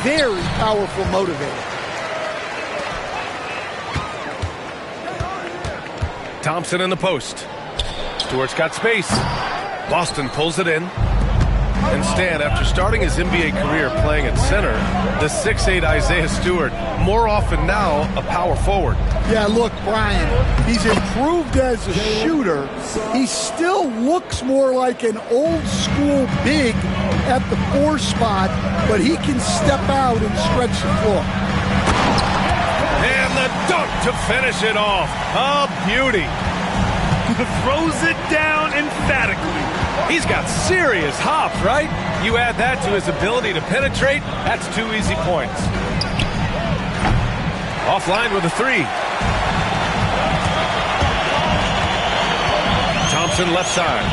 very powerful motivator. Thompson in the post. Stewart's got space. Boston pulls it in. And Stan, after starting his NBA career playing at center, the 6'8" Isaiah Stewart, more often now a power forward. Yeah, look, Brian, he's improved as a shooter. He still looks more like an old-school big at the 4 spot, but he can step out and stretch the floor. And the dunk to finish it off. A beauty. Throws it down emphatically. He's got serious hop, right? You add that to his ability to penetrate, that's 2 easy points. Offline with a 3. Thompson left side.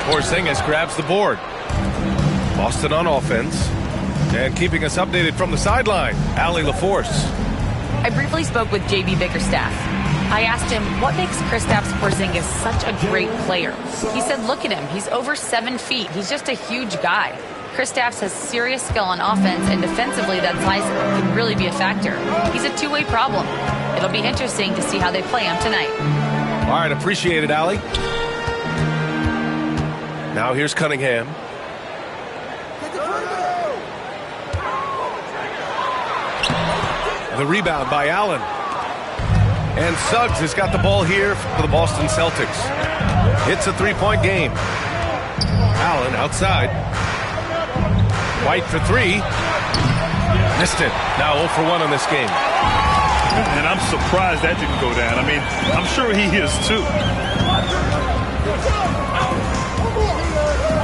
Porzingis grabs the board. Boston on offense. And keeping us updated from the sideline, Allie LaForce. I briefly spoke with J.B. Bickerstaff. I asked him, what makes Kristaps Porzingis such a great player? He said, look at him. He's over 7 feet. He's just a huge guy. Kristaps has serious skill on offense, and defensively, that size can really be a factor. He's a two-way problem. It'll be interesting to see how they play him tonight. All right, appreciate it, Allie. Now here's Cunningham. The rebound by Allen. And Suggs has got the ball here for the Boston Celtics. It's a 3-point game. Allen outside. White for 3. Missed it. Now 0 for 1 in this game. And I'm surprised that didn't go down. I mean, I'm sure he is too.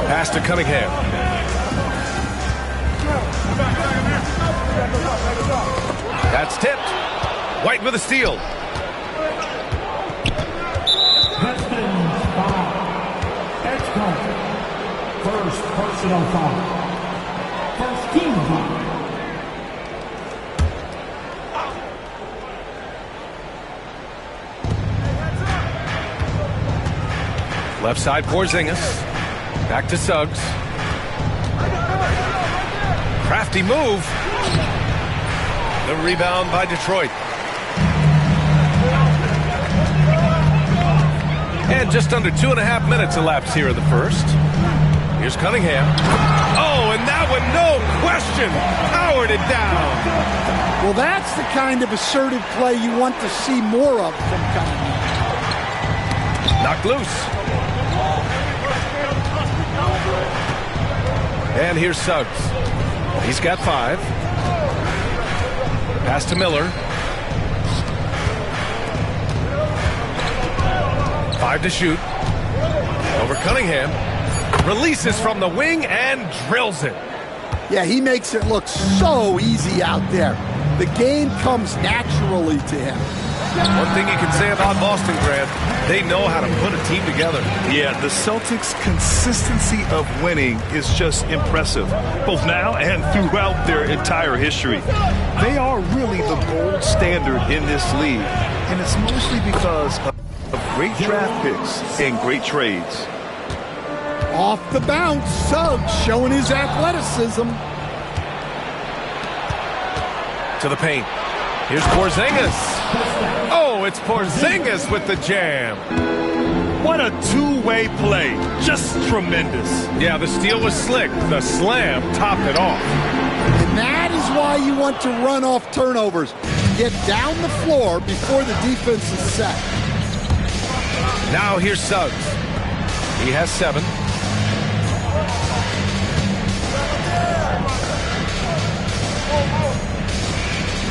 Pass to Cunningham. That's tipped. White with a steal. First personal foul. First team foul. Left side, Porzingis. Back to Suggs. Crafty move. The rebound by Detroit. And just under 2.5 minutes elapsed here in the first. Here's Cunningham. Oh, and that one, no question, powered it down. Well, that's the kind of assertive play you want to see more of from Cunningham. Knocked loose. And here's Suggs. He's got 5. Pass to Miller. 5 to shoot. Over Cunningham. Releases from the wing and drills it. Yeah, he makes it look so easy out there. The game comes naturally to him. One thing you can say about Boston, Grant, they know how to put a team together. Yeah, the Celtics' consistency of winning is just impressive, both now and throughout their entire history. They are really the gold standard in this league, and it's mostly because of great draft picks and great trades. Off the bounce, Suggs showing his athleticism. To the paint. Here's Porzingis. Oh, it's Porzingis with the jam. What a two-way play. Just tremendous. Yeah, the steal was slick. The slam topped it off. And that is why you want to run off turnovers. Get down the floor before the defense is set. Now here's Suggs. He has 7.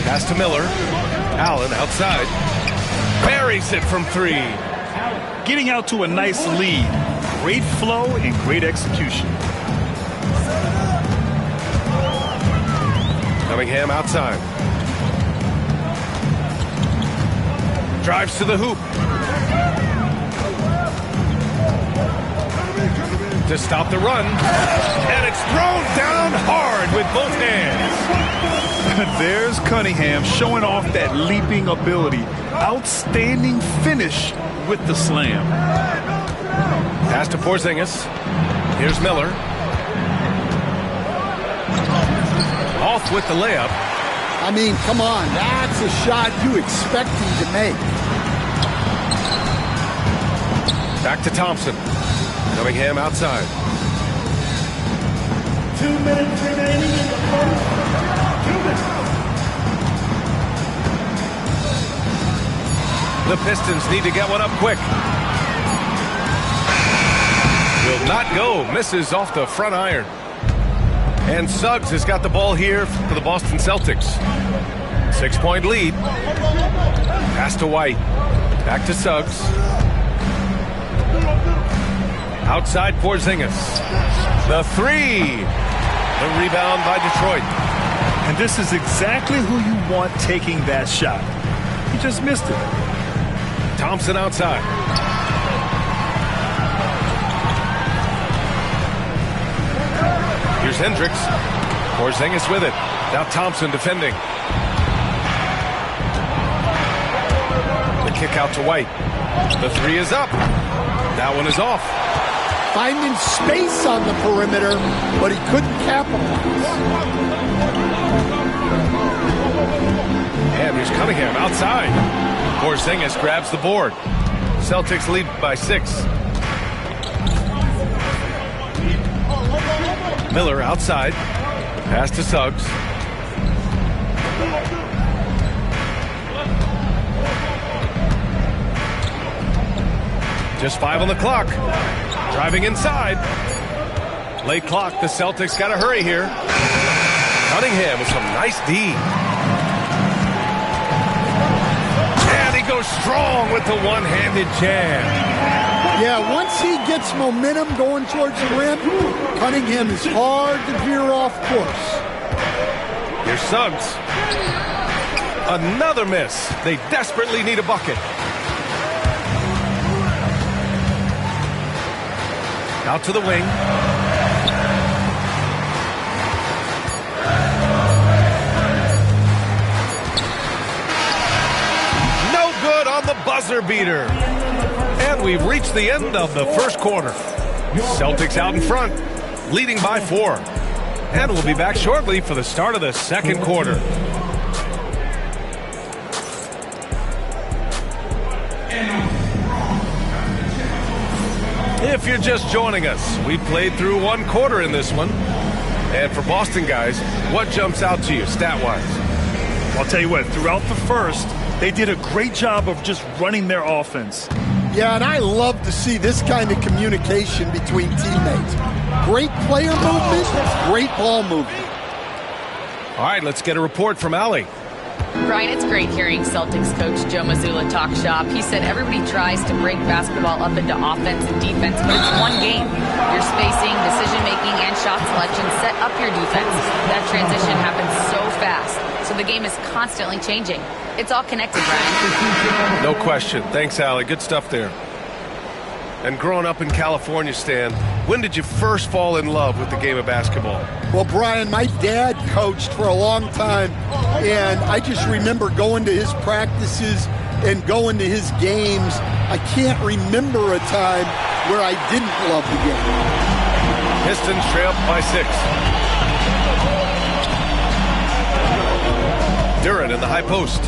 Pass to Miller. Allen outside. Buries it from 3. Getting out to a nice lead. Great flow and great execution. Cunningham outside. Drives to the hoop. To stop the run. And it's thrown down hard with both hands. There's Cunningham showing off that leaping ability. Outstanding finish with the slam. Pass to Porzingis. Here's Miller. Off with the layup. I mean, come on. That's a shot you expect him to make. Back to Thompson. Cunningham outside. 2 minutes remaining in the first. 2 minutes. The Pistons need to get one up quick. Will not go. Misses off the front iron. And Suggs has got the ball here for the Boston Celtics. 6-point lead. Pass to White. Back to Suggs. Outside Porzingis. The three. The rebound by Detroit. And this is exactly who you want taking that shot. He just missed it. Thompson outside. Here's Hendricks. Porzingis with it. Now Thompson defending. The kick out to White. The three is up. That one is off. Finding space on the perimeter, but he couldn't capitalize. And here's Cunningham outside. Porzingis grabs the board. Celtics lead by 6. Miller outside. Pass to Suggs. Just 5 on the clock. Driving inside. Late clock. The Celtics got to hurry here. Cunningham with some nice D. And he goes strong with the one-handed jam. Yeah, once he gets momentum going towards the rim, Cunningham is hard to veer off course. Here's Suggs. Another miss. They desperately need a bucket. Out to the wing. No good on the buzzer beater. And we've reached the end of the first quarter. Celtics out in front, leading by 4. And we'll be back shortly for the start of the second quarter. If you're just joining us, we played through 1 quarter in this one. And for Boston guys, what jumps out to you stat-wise? I'll tell you what, throughout the first, they did a great job of just running their offense. Yeah, and I love to see this kind of communication between teammates. Great player movement, great ball movement. All right, let's get a report from Allie. Brian, it's great hearing Celtics coach Joe Mazzulla talk shop. He said everybody tries to break basketball up into offense and defense, but it's one game. Your spacing, decision-making, and shot selection set up your defense. That transition happens so fast, so the game is constantly changing. It's all connected, Brian. No question. Thanks, Allie. Good stuff there. And growing up in California, Stan, when did you first fall in love with the game of basketball? Well, Brian, my dad coached for a long time, and I just remember going to his practices and going to his games. I can't remember a time where I didn't love the game. Pistons trail by 6. Durant in the high post.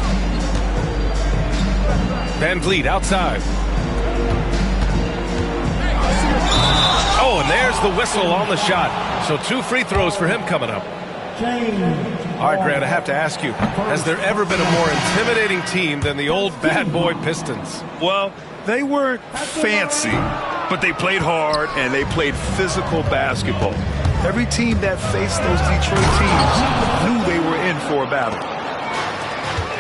Van Vliet outside. Oh, and there's the whistle on the shot. So 2 free throws for him coming up. All right, Grant, I have to ask you, has there ever been a more intimidating team than the old bad boy Pistons? Well, they weren't fancy, but they played hard and they played physical basketball. Every team that faced those Detroit teams knew they were in for a battle.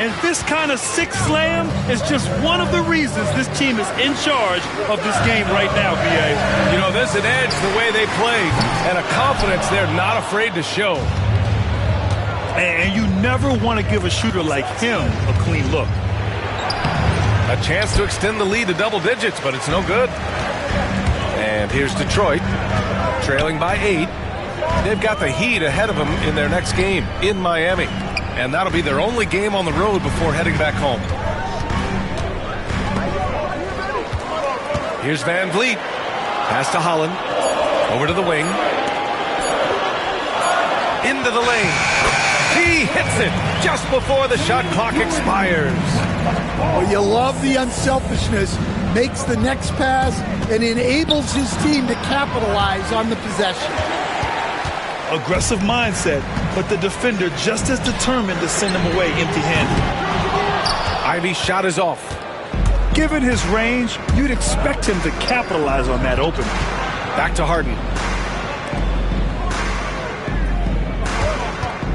And this kind of six slam is just one of the reasons this team is in charge of this game right now, B.A. You know, there's an edge the way they play and a confidence they're not afraid to show. And you never want to give a shooter like him a clean look. A chance to extend the lead to double digits, but it's no good. And here's Detroit, trailing by 8. They've got the Heat ahead of them in their next game in Miami. And that'll be their only game on the road before heading back home. Here's Van Vliet. Pass to Holland. Over to the wing. Into the lane. He hits it just before the shot clock expires. Well, you love the unselfishness, makes the next pass, and enables his team to capitalize on the possession. Aggressive mindset, but the defender just as determined to send him away empty-handed. Ivy's shot is off. Given his range, you'd expect him to capitalize on that opening. Back to Harden.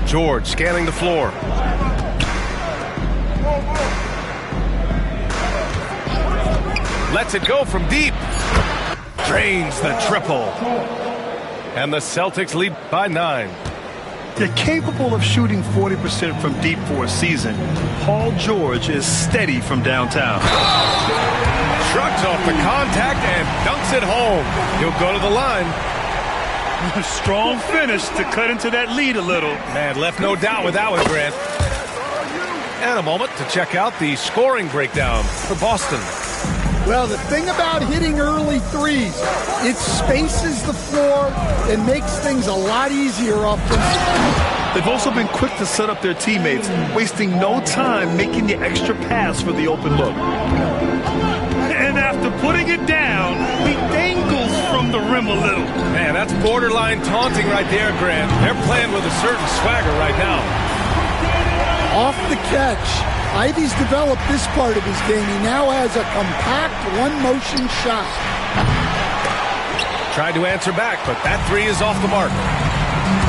George scanning the floor. Lets it go from deep. Drains the triple. And the Celtics lead by 9. They're capable of shooting 40% from deep for a season. Paul George is steady from downtown. Shrugs off the contact and dunks it home. He'll go to the line. A strong finish to cut into that lead a little. Man, left no doubt with that one, Grant. And a moment to check out the scoring breakdown for Boston. Well, the thing about hitting early threes, it spaces the floor and makes things a lot easier offensively. They've also been quick to set up their teammates, wasting no time making the extra pass for the open look. And after putting it down, he dangles from the rim a little. Man, that's borderline taunting right there, Grant. They're playing with a certain swagger right now. Off the catch. Ivy's developed this part of his game. He now has a compact one-motion shot. Tried to answer back, but that three is off the mark.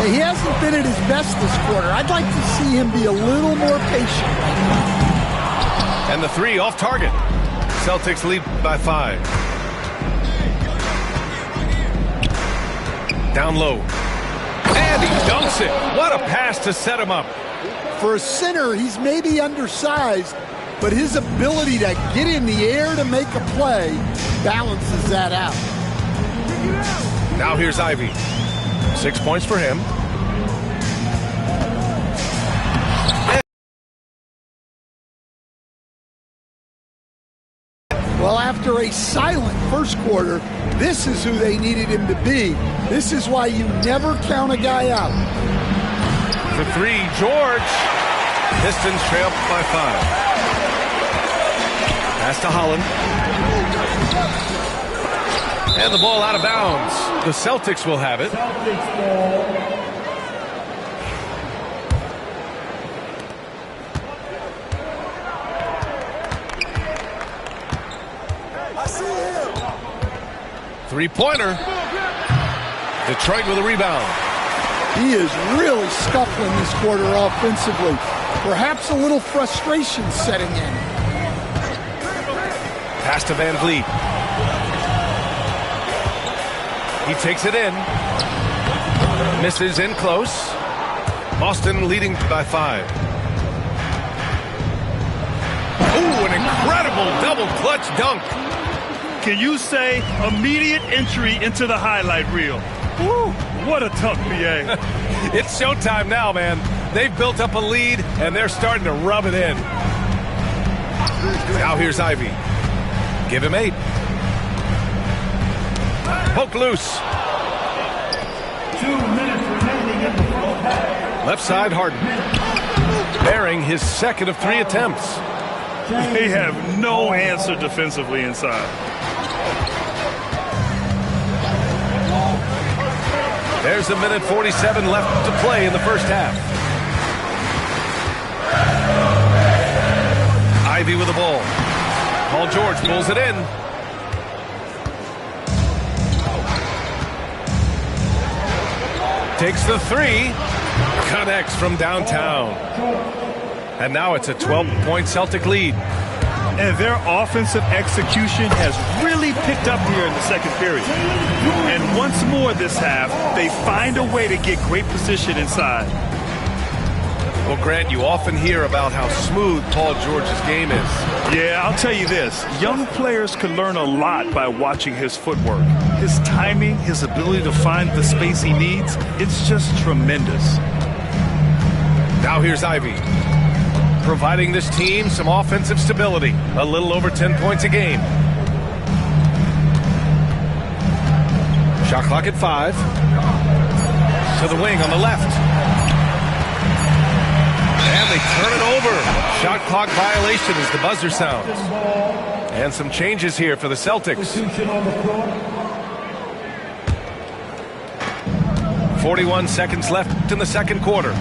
He hasn't been at his best this quarter. I'd like to see him be a little more patient right now. And the three off target. Celtics lead by 5. Down low. And he dunks it. What a pass to set him up. For a center, he's maybe undersized, but his ability to get in the air to make a play balances that out. Now here's Ivy. 6 points for him. Well, after a silent first quarter, this is who they needed him to be. This is why you never count a guy out. For 3, George. Pistons trail by 5. Pass to Holland. And the ball out of bounds. The Celtics will have it. I see him. Three-pointer. Detroit with a rebound. He is really scuffling this quarter offensively. Perhaps a little frustration setting in. Pass to Van Vliet. He takes it in. Misses in close. Boston leading by 5. Ooh, an incredible double clutch dunk. Can you say immediate entry into the highlight reel? Woo, what a tough BA. It's showtime now, man. They've built up a lead, and they're starting to rub it in. Now here's Ivy. Give him 8. Poke loose. 2 minutes remaining in the fourth half. Left side, Harden. Bearing his second of 3 attempts. They have no answer defensively inside. There's a minute 47 left to play in the first half. Ivy with the ball. Paul George pulls it in. Takes the 3. Connects from downtown. And now it's a 12-point Celtic lead. And their offensive execution has really picked up here in the second period. And once more this half, they find a way to get great position inside. Well, Grant, you often hear about how smooth Paul George's game is. Yeah, I'll tell you this. Young players can learn a lot by watching his footwork. His timing, his ability to find the space he needs, it's just tremendous. Now here's Ivy, providing this team some offensive stability. A little over 10 points a game. Shot clock at 5. To the wing on the left. clock violation as the buzzer sounds. And some changes here for the Celtics. 41 seconds left in the second quarter.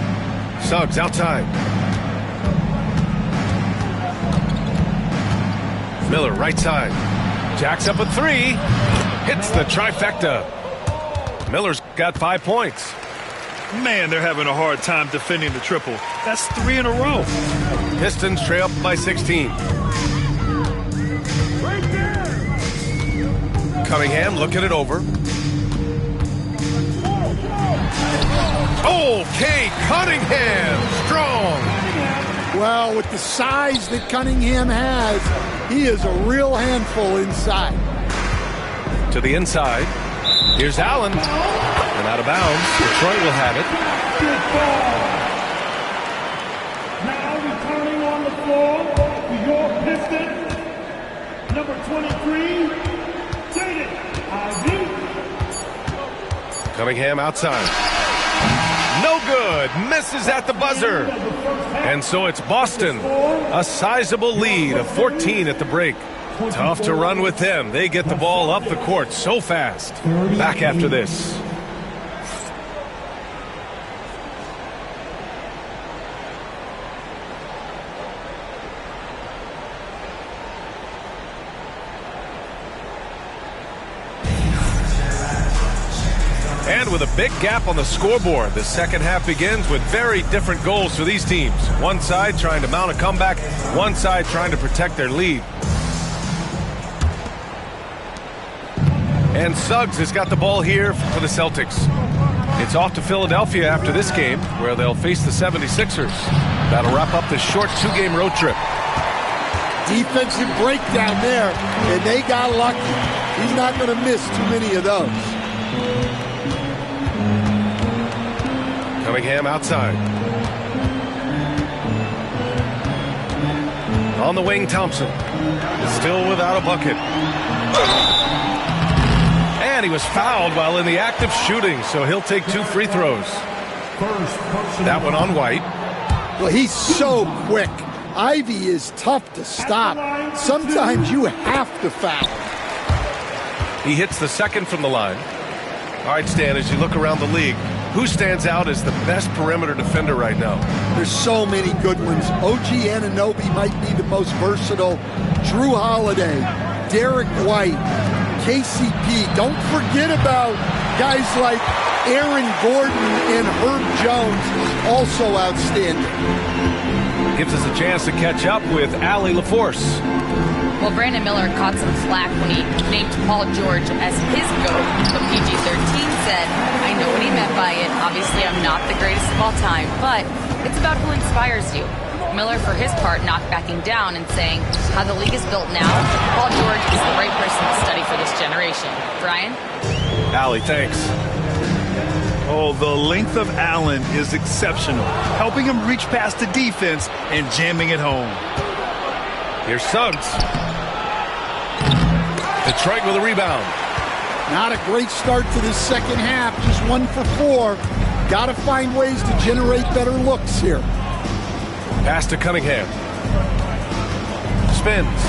Suggs outside. Miller right side. Jacks up a three. Hits the trifecta. Miller's got 5 points. Man, they're having a hard time defending the triple. That's 3 in a row. Pistons trail by 16. Cunningham looking it over. Okay, Cunningham, strong. Well, with the size that Cunningham has, he is a real handful inside. To the inside. Here's Allen. And out of bounds. Detroit will have it. Good ball. Now returning on the floor to your Pistons, number 23, Jaden Ivey. Cunningham outside. No good. Misses at the buzzer. And so it's Boston. A sizable lead of 14 at the break. Tough to run with them. They get the ball up the court so fast. Back after this. And with a big gap on the scoreboard, the second half begins with very different goals for these teams. One side trying to mount a comeback, one side trying to protect their lead. And Suggs has got the ball here for the Celtics. It's off to Philadelphia after this game, where they'll face the 76ers. That'll wrap up the short 2-game road trip. Defensive breakdown there, and they got lucky. He's not going to miss too many of those. Cunningham outside. On the wing, Thompson. Still without a bucket. And he was fouled while in the act of shooting, so he'll take 2 free throws. That one on White. Well, he's so quick. Ivy is tough to stop. Sometimes you have to foul. He hits the second from the line. All right, Stan, as you look around the league, who stands out as the best perimeter defender right now? There's so many good ones. OG Anunoby might be the most versatile. Drew Holiday, Derek White, KCP. Don't forget about guys like Aaron Gordon and Herb Jones, also outstanding. Gives us a chance to catch up with Allie LaForce. Well, Brandon Miller caught some flack when he named Paul George as his GOAT, but PG-13 said, I know what he meant by it. Obviously, I'm not the greatest of all time, but it's about who inspires you. Miller, for his part, not backing down and saying, how the league is built now, Paul George is the right person to study for this generation. Brian? Allie, thanks. Oh, the length of Allen is exceptional, helping him reach past the defense and jamming it home. Here's Suggs. Detroit with a rebound. Not a great start to this second half, just 1 for 4. Got to find ways to generate better looks here. Pass to Cunningham. Spins.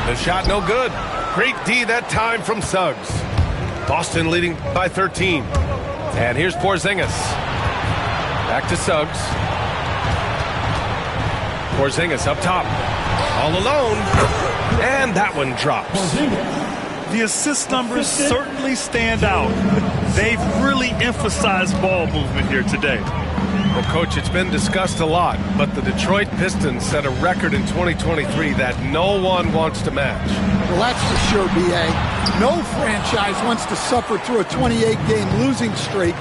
The shot no good. Great D that time from Suggs. Boston leading by 13. And here's Porzingis. Back to Suggs. Porzingis up top. All alone. And that one drops. The assist numbers certainly stand out. They've really emphasized ball movement here today. Well, Coach, it's been discussed a lot, but the Detroit Pistons set a record in 2023 that no one wants to match. Well, that's for sure, B.A. No franchise wants to suffer through a 28-game losing streak.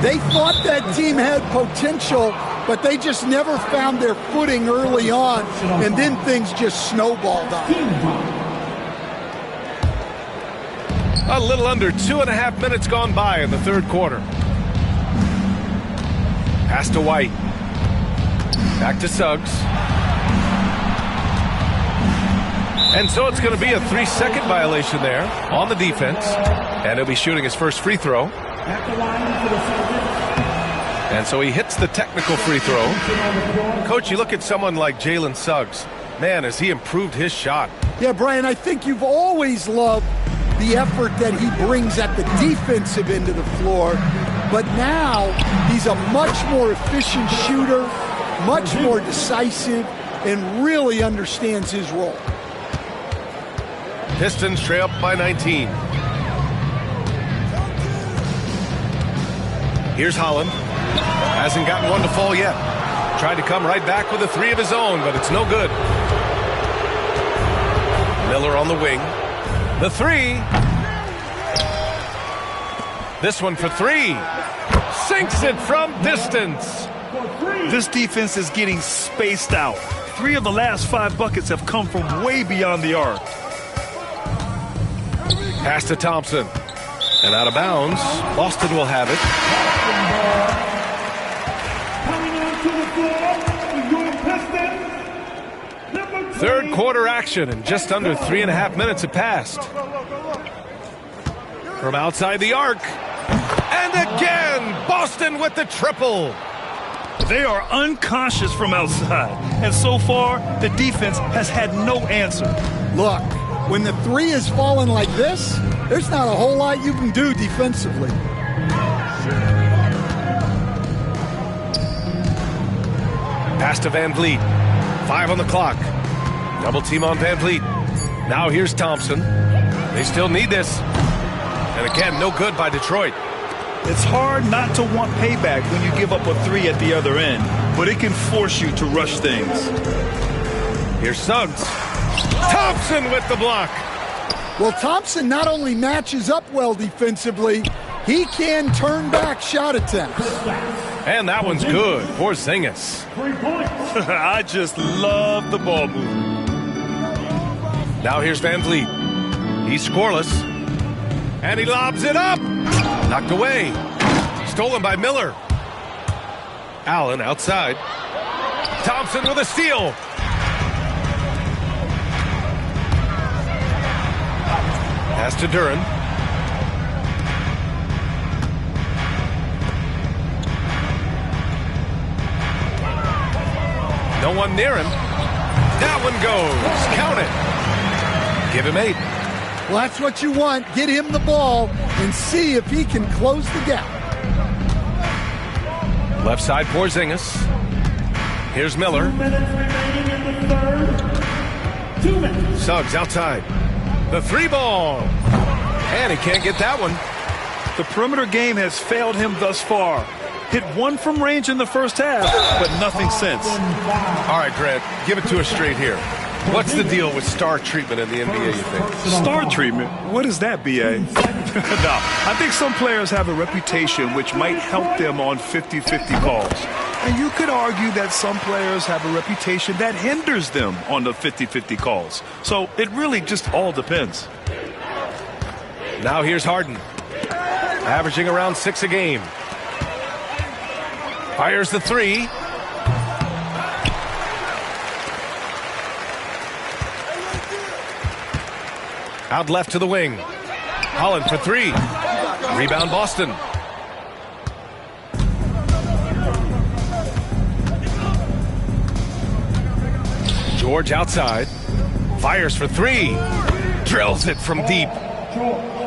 They thought that team had potential, but they just never found their footing early on, and then things just snowballed on them. A little under 2.5 minutes gone by in the third quarter. Pass to White. Back to Suggs. And so it's going to be a 3-second violation there on the defense. And he'll be shooting his first free throw. At the line for the Celtics, And so he hits the technical free throw. Coach, you look at someone like Jalen Suggs. Man, has he improved his shot. Yeah, Brian, I think you've always loved the effort that he brings at the defensive end of the floor. But now he's a much more efficient shooter, much more decisive, and really understands his role. Pistons trail up by 19. Here's Holland. Hasn't gotten one to fall yet. Tried to come right back with a three of his own, but it's no good. Miller on the wing. The three. This one for three. Sinks it from distance. This defense is getting spaced out. 3 of the last 5 buckets have come from way beyond the arc. Pass to Thompson. And out of bounds. Boston will have it. Third quarter action, and just under 3.5 minutes have passed. From outside the arc. And again, Boston with the triple. They are unconscious from outside, and so far, the defense has had no answer. Look, when the three is falling like this, there's not a whole lot you can do defensively. Pass to Van Vliet. 5 on the clock. Double team on Van Vliet. Now here's Thompson. They still need this. And again, no good by Detroit. It's hard not to want payback when you give up a 3 at the other end, but it can force you to rush things. Here's Suggs. Thompson with the block. Well, Thompson not only matches up well defensively, he can turn back shot attempts. And that one's good for Porzingis. I just love the ball movement. Now here's Van Vliet. He's scoreless. And he lobs it up. Knocked away. Stolen by Miller. Allen outside. Thompson with a steal. Pass to Duren. No one near him. That one goes. Count it. Give him 8. Well, that's what you want. Get him the ball and see if he can close the gap. Left side, Porzingis. Here's Miller. 2 minutes remaining in the third. 2 minutes. Suggs outside. The 3 ball. And he can't get that one. The perimeter game has failed him thus far. Hit 1 from range in the first half, but nothing since. All right, Grant, give it to us straight here. What's the deal with star treatment in the NBA, you think? Star treatment? What is that, B.A.? No, I think some players have a reputation which might help them on 50-50 calls. And you could argue that some players have a reputation that hinders them on the 50-50 calls. So it really just all depends. Now here's Harden. Averaging around 6 a game. Fires the 3. Out left to the wing. Holland for 3. Rebound Boston. George outside. Fires for 3. Drills it from deep.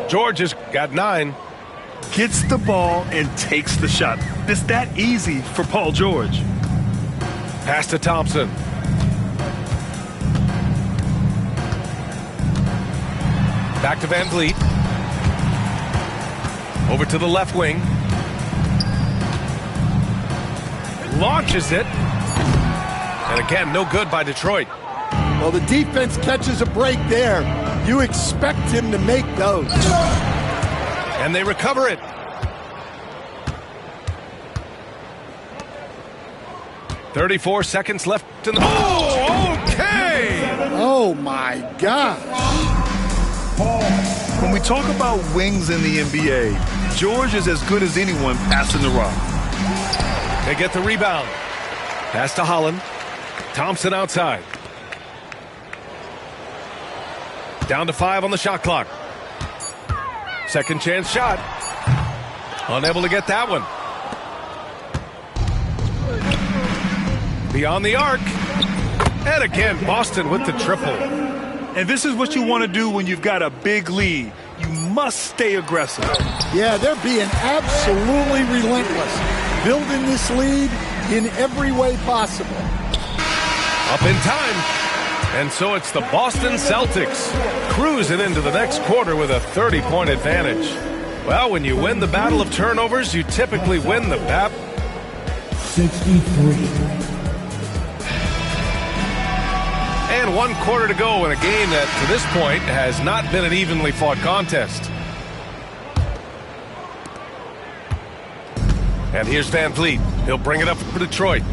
George has got 9. Gets the ball and takes the shot. It's that easy for Paul George. Pass to Thompson. Back to Van Vliet. Over to the left wing. Launches it. And again, no good by Detroit. Well, the defense catches a break there. You expect him to make those. And they recover it. .34 seconds left in the... Oh, okay! Oh, my gosh. When we talk about wings in the NBA, George is as good as anyone passing the rock. They get the rebound. Pass to Holland. Thompson outside. Down to 5 on the shot clock. Second chance shot. Unable to get that one. Beyond the arc. And again, Boston with the triple. And this is what you want to do when you've got a big lead. You must stay aggressive. Yeah, they're being absolutely relentless, building this lead in every way possible. Up in time. And so it's the Boston Celtics cruising into the next quarter with a 30-point advantage. Well, when you win the battle of turnovers, you typically win the battle. 63. And 1 quarter to go in a game that, to this point, has not been an evenly fought contest. And here's Van Vliet. He'll bring it up for Detroit.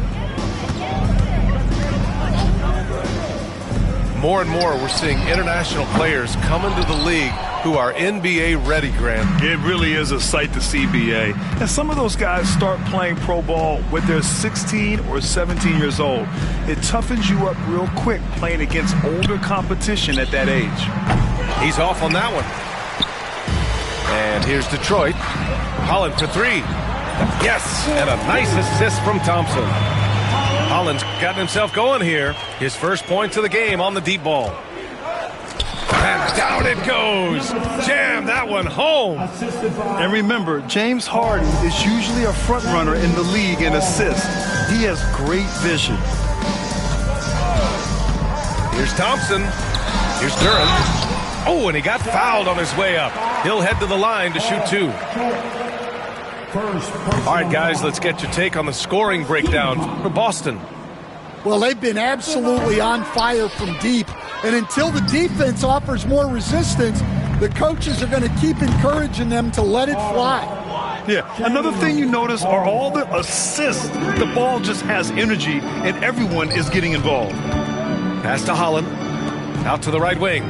More and more, we're seeing international players come into the league who are NBA ready, Grant. It really is a sight to see, BA. And some of those guys start playing pro ball when they're 16 or 17 years old. It toughens you up real quick playing against older competition at that age. He's off on that one. And here's Detroit. Holland for 3. Yes, and a nice assist from Thompson. Holland's gotten himself going here. His first points of the game on the deep ball. And down it goes. Jam that one home. And remember, James Harden is usually a front runner in the league in assists. He has great vision. Here's Thompson. Here's Duran. Oh, and he got fouled on his way up. He'll head to the line to shoot 2. All right, guys, let's get your take on the scoring breakdown for Boston. Well, they've been absolutely on fire from deep. And until the defense offers more resistance, the coaches are going to keep encouraging them to let it fly. Yeah, another thing you notice are all the assists. The ball just has energy, and everyone is getting involved. Pass to Holland. Out to the right wing.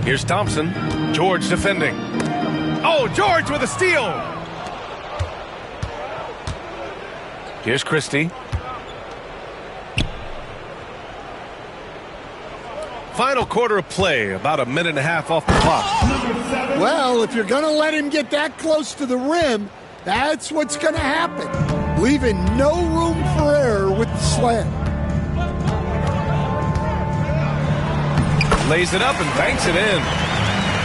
Here's Thompson. George defending. Oh, George with a steal. Here's Christie. Final quarter of play, about a minute and a half off the clock. Well, if you're going to let him get that close to the rim, that's what's going to happen. Leaving no room for error with the slam. Lays it up and banks it in.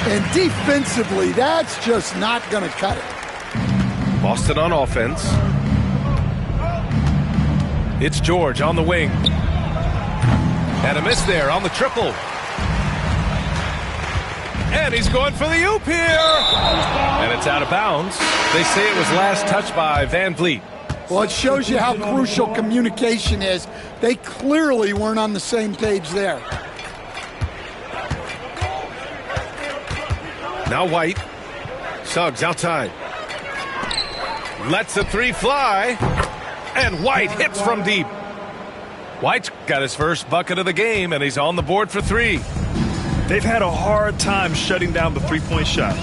And defensively, that's just not going to cut it. Boston on offense. It's George on the wing. And a miss there on the triple. And he's going for the oop here. And it's out of bounds. They say it was last touched by Van Vliet. Well, it shows you how crucial communication is. They clearly weren't on the same page there. Now White. Suggs outside. Lets the 3 fly. And White hits from deep. White's got his first bucket of the game, and he's on the board for 3. They've had a hard time shutting down the three-point shot.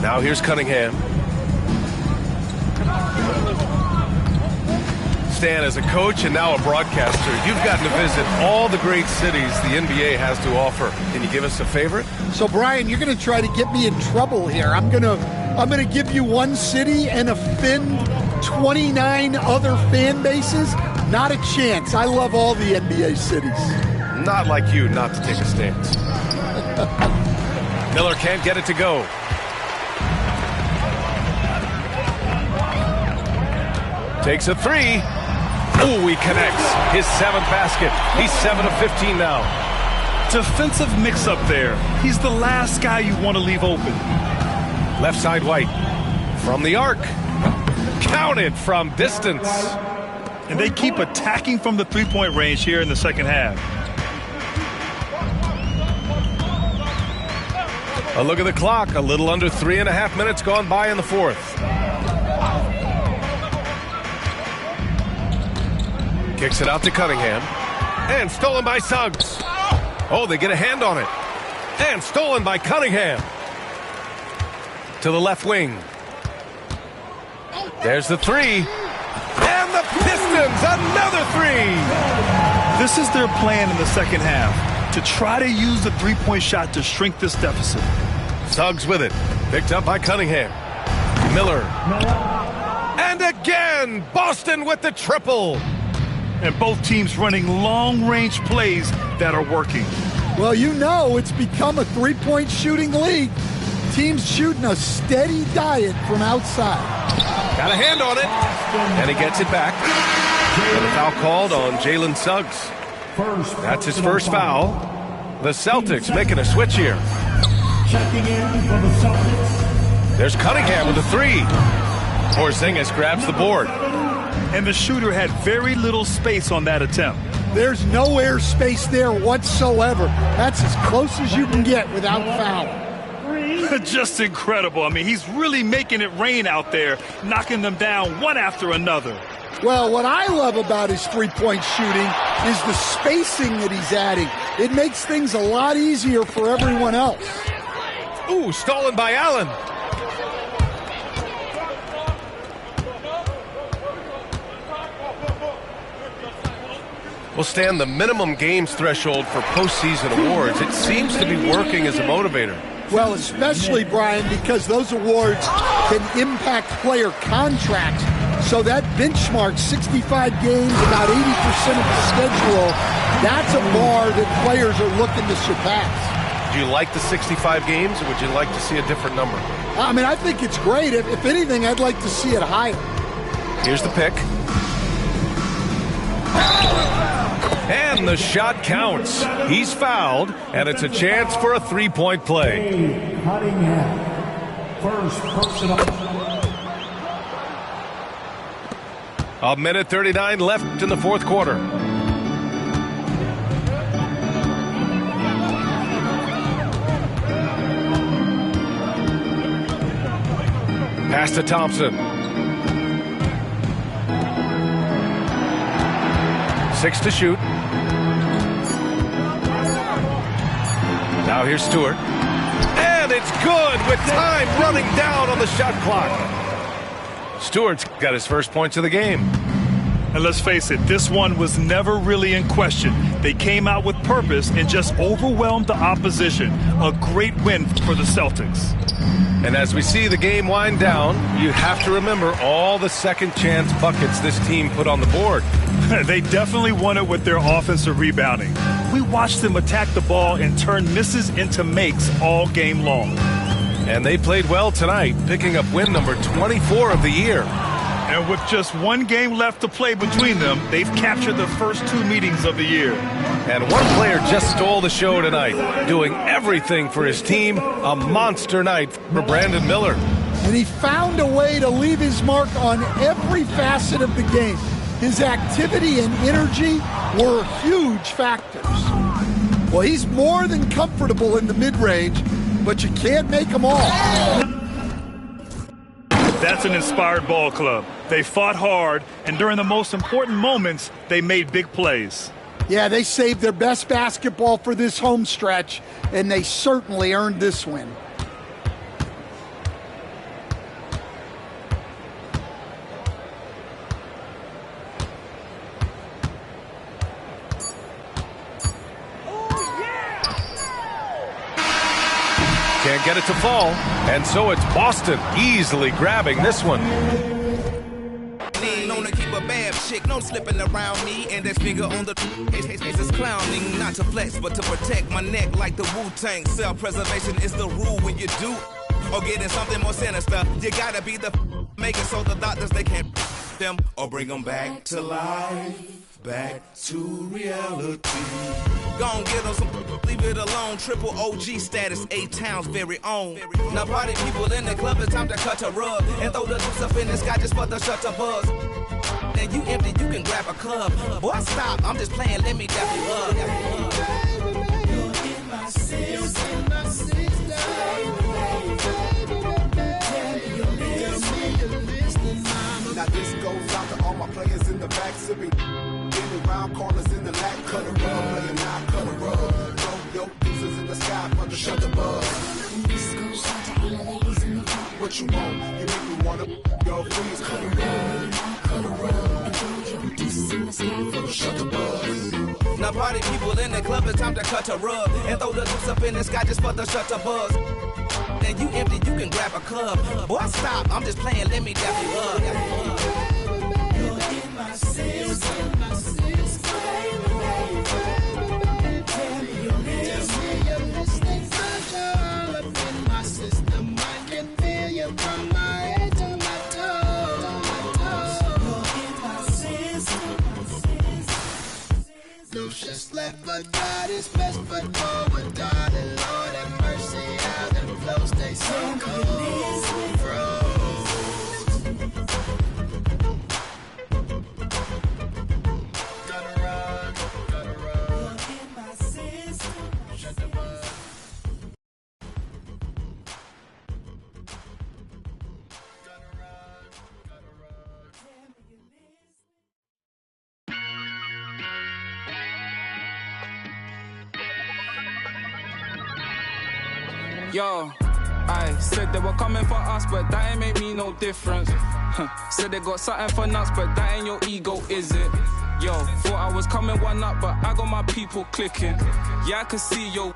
Now here's Cunningham. Stan, as a coach and now a broadcaster, you've gotten to visit all the great cities the NBA has to offer. Can you give us a favorite? So, Brian, you're going to try to get me in trouble here. I'm going to give you one city and offend 29 other fan bases. Not a chance. I love all the NBA cities. Not like you not to take a stance. Miller can't get it to go. Takes a 3. Oh, he connects. His 7th basket. He's 7 of 15 now. Defensive mix-up there. He's the last guy you want to leave open. Left side White. From the arc. Counted from distance. And they keep attacking from the three-point range here in the second half. A look at the clock. A little under 3.5 minutes gone by in the 4th. Kicks it out to Cunningham. And stolen by Suggs. Oh, they get a hand on it. And stolen by Cunningham. To the left wing. There's the 3. And the Pistons, another 3. This is their plan in the second half, to try to use the three-point shot to shrink this deficit. Suggs with it. Picked up by Cunningham. Miller. And again, Boston with the triple. And both teams running long-range plays that are working. Well, you know it's become a three-point shooting league. Teams shooting a steady diet from outside. Got a hand on it. And he gets it back. And a foul called on Jalen Suggs. That's his first foul. The Celtics making a switch here. Checking in for the Celtics. There's Cunningham with a three. Porzingis grabs the board. And the shooter had very little space on that attempt. There's no air space there whatsoever. That's as close as you can get without fouling. Just incredible. I mean, he's really making it rain out there, knocking them down one after another. Well, what I love about his three-point shooting is the spacing that he's adding. It makes things a lot easier for everyone else. Ooh, stolen by Allen. Will stand the minimum games threshold for postseason awards. It seems to be working as a motivator. Well, especially, Brian, because those awards can impact player contracts. So that benchmark, 65 games, about 80% of the schedule, that's a bar that players are looking to surpass. Do you like the 65 games, or would you like to see a different number? I mean, I think it's great. If anything, I'd like to see it higher. Here's the pick. And the shot counts. He's fouled, and it's a chance for a three-point play. Cunningham. First personal. A minute 39 left in the fourth quarter. Pass to Thompson. 6 to shoot. Now here's Stewart. And it's good with time running down on the shot clock. Stewart's got his first points of the game. And let's face it, this one was never really in question. They came out with purpose and just overwhelmed the opposition. A great win for the Celtics. And as we see the game wind down, you have to remember all the second chance buckets this team put on the board. They definitely won it with their offensive rebounding. We watched them attack the ball and turn misses into makes all game long. And they played well tonight, picking up win number 24 of the year. And with just one game left to play between them, they've captured the first 2 meetings of the year. And one player just stole the show tonight, doing everything for his team. A monster night for Brandon Miller. And he found a way to leave his mark on every facet of the game. His activity and energy were huge factors. Well, he's more than comfortable in the mid-range, but you can't make them all. That's an inspired ball club. They fought hard, and during the most important moments, they made big plays. Yeah, they saved their best basketball for this home stretch, and they certainly earned this win. Can't get it to fall, and so it's Boston easily grabbing this one. Known to keep a bad chick, no slipping around me, and that figure on the case is clowning, not to flex, but to protect my neck like the Wu-Tang. Self-preservation is the rule when you do, or getting something more sinister. You gotta be the making so the doctors they can't them or bring them back to life, back to reality. Gon' get them some, leave it alone. Triple OG status, 8 towns very own. Now party people in the club, it's time to cut a rug and throw the juice up in the sky just for the shutter buzz. And you empty, you can grab a club. Boy, stop, I'm just playing, let me dap you up. You're in my system. Now this goes out to all my players in the back, sipping in round corners in the lap, cut a rug, playing now, cut a rug. Throw your deuces in the sky for the shutter buzz. This goes out to all the ladies in the back. What you want? You make me wanna go freeze, cut a rug, cut a rug. And throw your deuces in the sky for the shutter buzz. Now party people in the club, it's time to cut a rug and throw the deuce up in the sky just for the shutter buzz. And you empty, you can and grab a club. Boy, stop, I'm just playing, let me dap you up. You're in my system. Tell me you're listening. All up in my system. I can feel you from my head to my toes. You're in my system. No just left, but God is best foot forward, darling. Lord have mercy, how them flows stay so cold. Gotta run. You're in my system. Shut the buzz. Gotta run. Tell me you're listening. Yo, I said they were coming for us, but that ain't make me no difference. Said they got something for nuts, but that ain't your ego, is it? Yo, thought I was coming one up, but I got my people clicking. Yeah, I can see yo,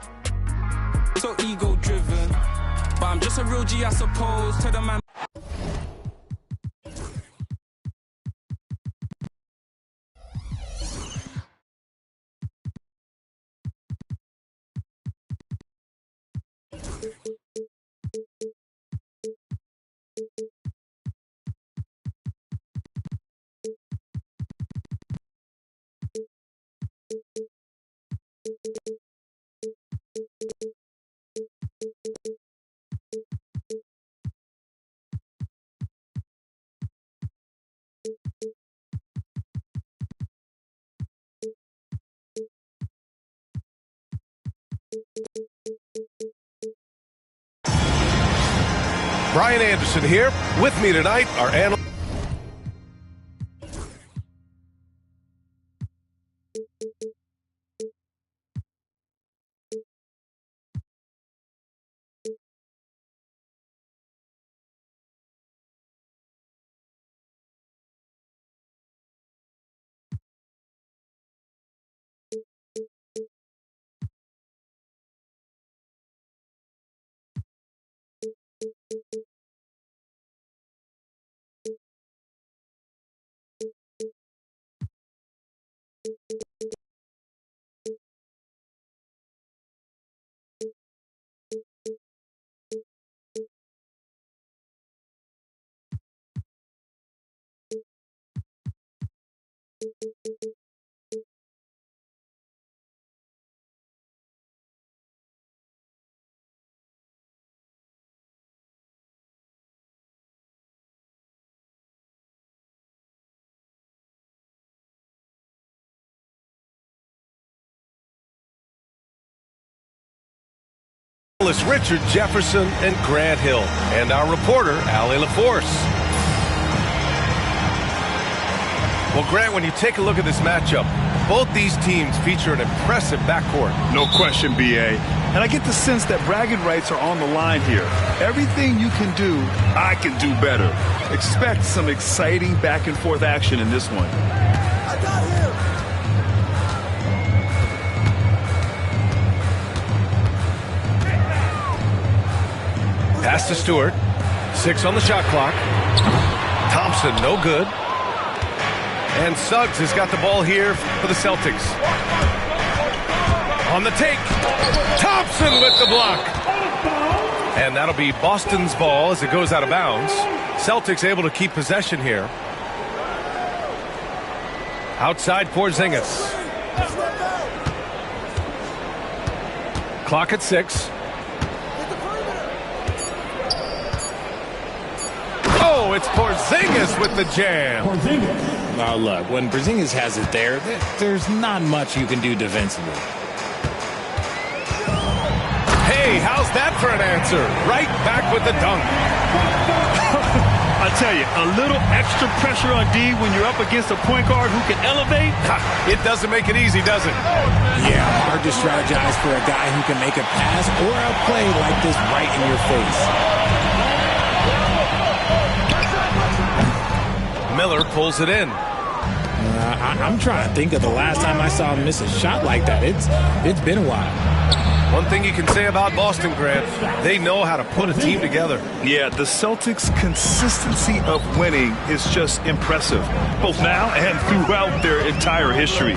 so ego driven. But I'm just a real G, I suppose. To the man. Brian Anderson here. With me tonight, our analyst. Richard Jefferson and Grant Hill, and our reporter, Allie LaForce. Well, Grant, when you take a look at this matchup, both these teams feature an impressive backcourt. No question, B.A. And I get the sense that bragging rights are on the line here. Everything you can do, I can do better. Expect some exciting back-and-forth action in this one. I got him. Pass to Stewart. 6 on the shot clock. Thompson, no good. And Suggs has got the ball here for the Celtics. On the take. Thompson with the block. And that'll be Boston's ball as it goes out of bounds. Celtics able to keep possession here. Outside Porzingis. Clock at 6. Oh, it's Porzingis with the jam. Now look, when Porzingis has it there, there's not much you can do defensively. Hey, how's that for an answer? Right back with the dunk. I tell you, a little extra pressure on D when you're up against a point guard who can elevate. It doesn't make it easy, does it? Yeah, hard to strategize for a guy who can make a pass or a play like this right in your face. Miller pulls it in. I'm trying to think of the last time I saw him miss a shot like that. It's been a while. One thing you can say about Boston, Grant, they know how to put a team together. Yeah, the Celtics' consistency of winning is just impressive, both now and throughout their entire history.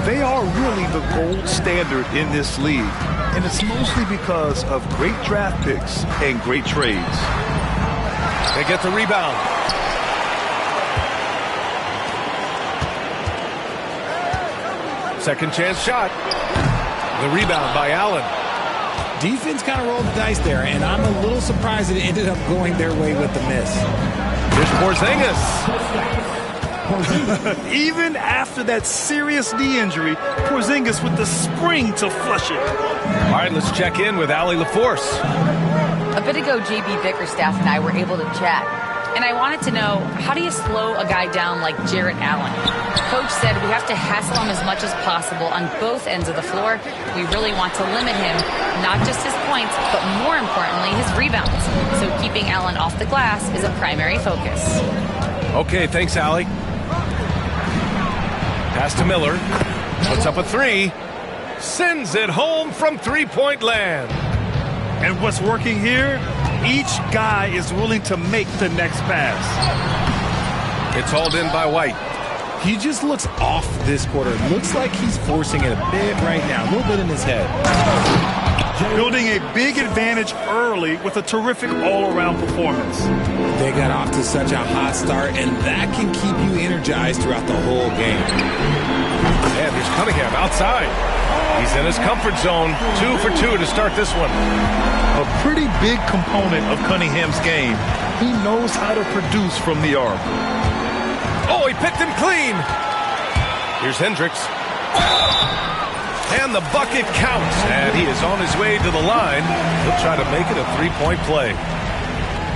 They are really the gold standard in this league, and it's mostly because of great draft picks and great trades. They get the rebound. Second chance shot. The rebound by Allen. Defense kind of rolled the dice there, and I'm a little surprised it ended up going their way with the miss. Here's Porzingis. Even after that serious knee injury, Porzingis with the spring to flush it. All right, let's check in with Allie LaForce. A bit ago, JB Bickerstaff and I were able to chat, and I wanted to know, how do you slow a guy down like Jarrett Allen? Coach said we have to hassle him as much as possible on both ends of the floor. We really want to limit him, not just his points, but more importantly, his rebounds. So keeping Allen off the glass is a primary focus. Okay, thanks, Allie. Pass to Miller. Puts up a three. Sends it home from three-point land. And what's working here? Each guy is willing to make the next pass. It's hauled in by White. He just looks off this quarter. It looks like he's forcing it a bit right now, a little bit in his head. Building a big advantage early with a terrific all-around performance. They got off to such a hot start, and that can keep you energized throughout the whole game. And here's Cunningham outside. He's in his comfort zone. 2 for 2 to start this one. A pretty big component of Cunningham's game. He knows how to produce from the arc. Oh, he picked him clean. Here's Hendricks. And the bucket counts. And he is on his way to the line. He'll try to make it a three-point play.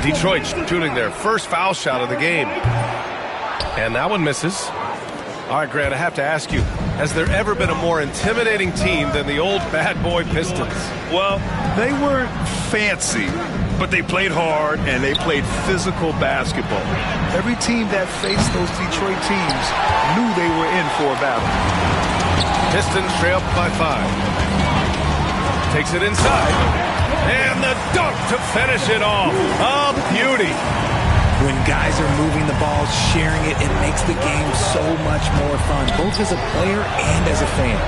Detroit shooting their first foul shot of the game. And that one misses. All right, Grant, I have to ask you, has there ever been a more intimidating team than the old bad boy Pistons? Well, they weren't fancy, but they played hard and they played physical basketball. Every team that faced those Detroit teams knew they were in for a battle. Pistons trail by 5. Takes it inside. And the dunk to finish it off. A beauty. When guys are moving the ball, sharing it, it makes the game so much more fun, both as a player and as a fan.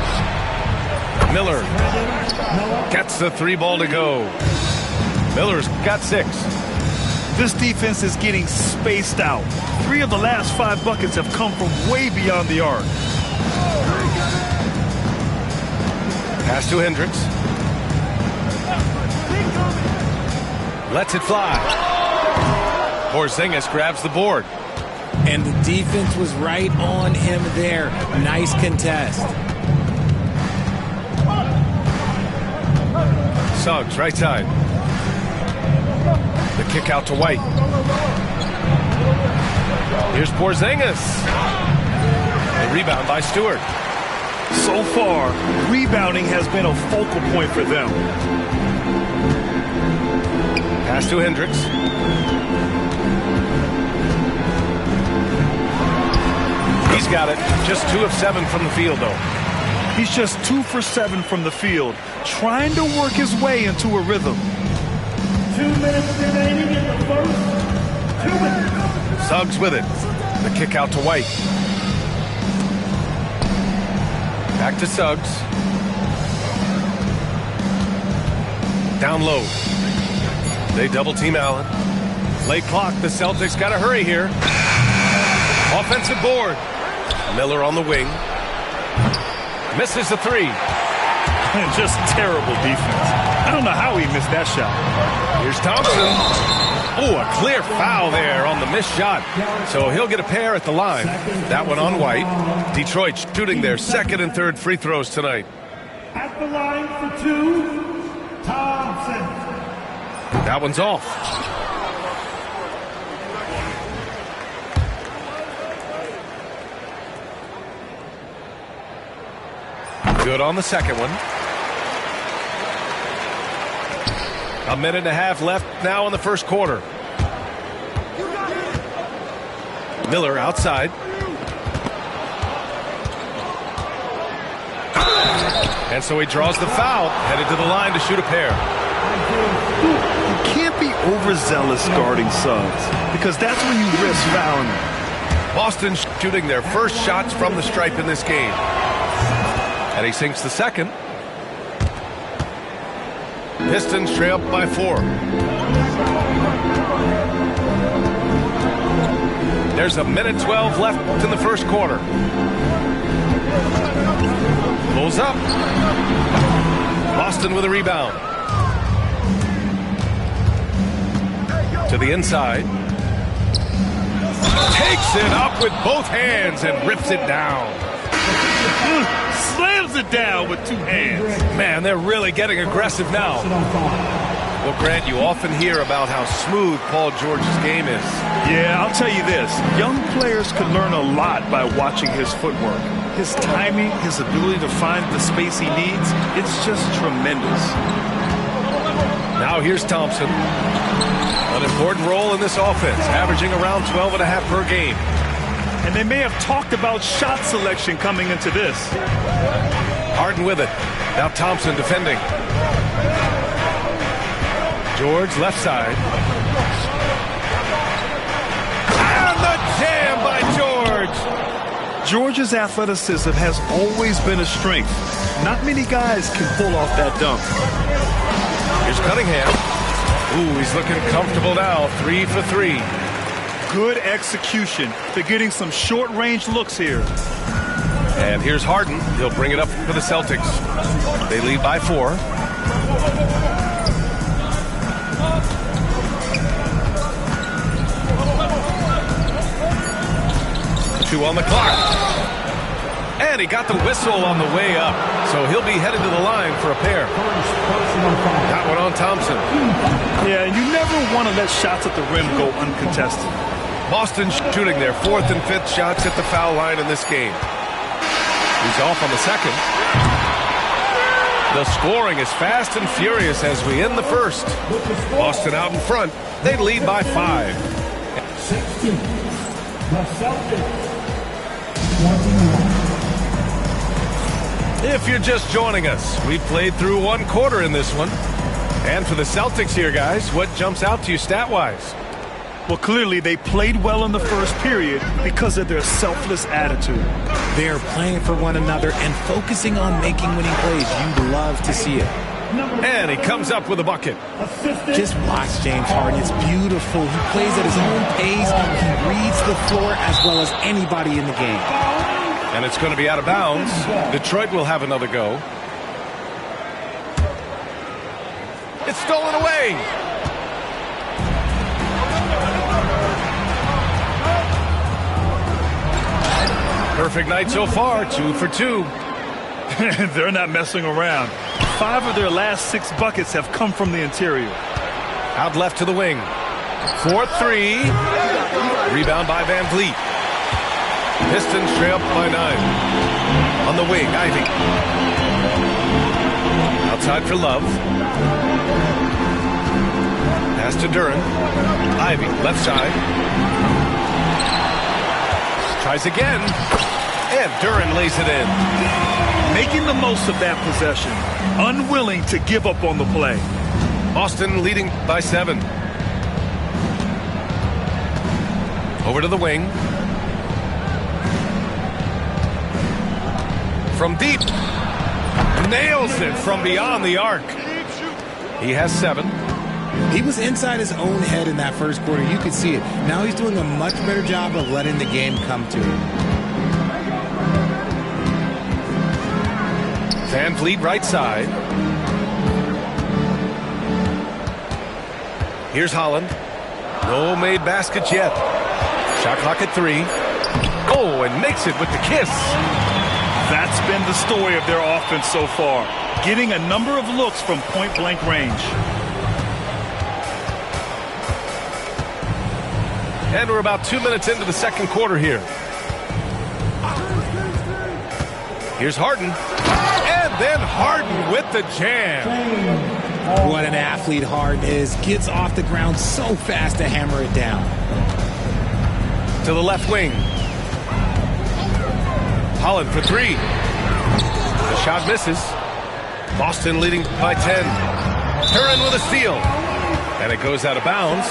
Miller gets the three ball to go. Miller's got 6. This defense is getting spaced out. 3 of the last 5 buckets have come from way beyond the arc. Pass to Hendricks. Lets it fly. Porzingis grabs the board. And the defense was right on him there. Nice contest. Suggs, right side. The kick out to White. Here's Porzingis. The rebound by Stewart. So far, rebounding has been a focal point for them. Pass to Hendricks. He's got it. Just 2 of 7 from the field, though. He's just 2 for 7 from the field, trying to work his way into a rhythm. 2 minutes remaining in the first. 2 minutes. Suggs with it. The kick out to White. Back to Suggs. Down low. They double team Allen. Late clock. The Celtics got to hurry here. Offensive board. Miller on the wing. Misses the 3. Just terrible defense. I don't know how he missed that shot. Here's Thompson. Oh, a clear foul there on the missed shot. So he'll get a pair at the line. That one on White. Detroit shooting their second and third free throws tonight. At the line for 2, Thompson. That one's off. Good on the second one. A minute and a half left now in the first quarter. Miller outside. And so he draws the foul, headed to the line to shoot a pair. You can't be overzealous guarding Suggs, because that's when you risk fouling him. Boston shooting their first shots from the stripe in this game. And he sinks the second. Pistons trail up by 4. There's a minute 12 left in the first quarter. Pulls up. Boston with a rebound. To the inside. Takes it up with both hands and rips it down. Slams it down with 2 hands. Man, they're really getting aggressive now. Well, Grant, you often hear about how smooth Paul George's game is. Yeah, I'll tell you this. Young players could learn a lot by watching his footwork. His timing, his ability to find the space he needs, it's just tremendous. Now here's Thompson. An important role in this offense, averaging around 12.5 per game. And they may have talked about shot selection coming into this. Harden with it. Now Thompson defending. George left side. And the jam by George. George's athleticism has always been a strength. Not many guys can pull off that dunk. Here's Cunningham. Ooh, he's looking comfortable now. 3 for 3. Good execution. They're getting some short-range looks here. And here's Harden. He'll bring it up for the Celtics. They lead by 4. On the clock. And he got the whistle on the way up. So he'll be headed to the line for a pair. That one on Thompson. Yeah, you never want to let shots at the rim go uncontested. Boston shooting their 4th and 5th shots at the foul line in this game. He's off on the second. The scoring is fast and furious as we end the first. Boston out in front. They lead by 5. 16. The Celtics. If you're just joining us, we've played through 1 quarter in this one. And for the Celtics here, guys, what jumps out to you stat-wise? Well, clearly they played well in the first period because of their selfless attitude. They're playing for one another and focusing on making winning plays. You'd love to see it. And he comes up with a bucket. Just watch James Harden. It's beautiful. He plays at his own pace. He reads the floor as well as anybody in the game. And it's going to be out of bounds. Detroit will have another go. It's stolen away. Perfect night so far, 2 for 2. They're not messing around. 5 of their last 6 buckets have come from the interior. Out left to the wing. 4-3. Rebound by Van Vliet. Pistons trail up by 9. On the wing, Ivy. Outside for Love. Pass to Duren. Ivy, left side. Tries again. And Duren lays it in. Making the most of that possession. Unwilling to give up on the play. Boston leading by 7. Over to the wing. From deep. Nails it from beyond the arc. He has 7. He was inside his own head in that first quarter. You could see it. Now he's doing a much better job of letting the game come to him. Van Vliet right side. Here's Holland. No made baskets yet. Shot clock at 3. Oh, and makes it with the kiss. That's been the story of their offense so far. Getting a number of looks from point-blank range. And we're about 2 minutes into the second quarter here. Here's Harden. And then Harden with the jam. What an athlete Harden is. Gets off the ground so fast to hammer it down. To the left wing. Holland for 3. The shot misses. Boston leading by 10. Duran with a steal. And it goes out of bounds.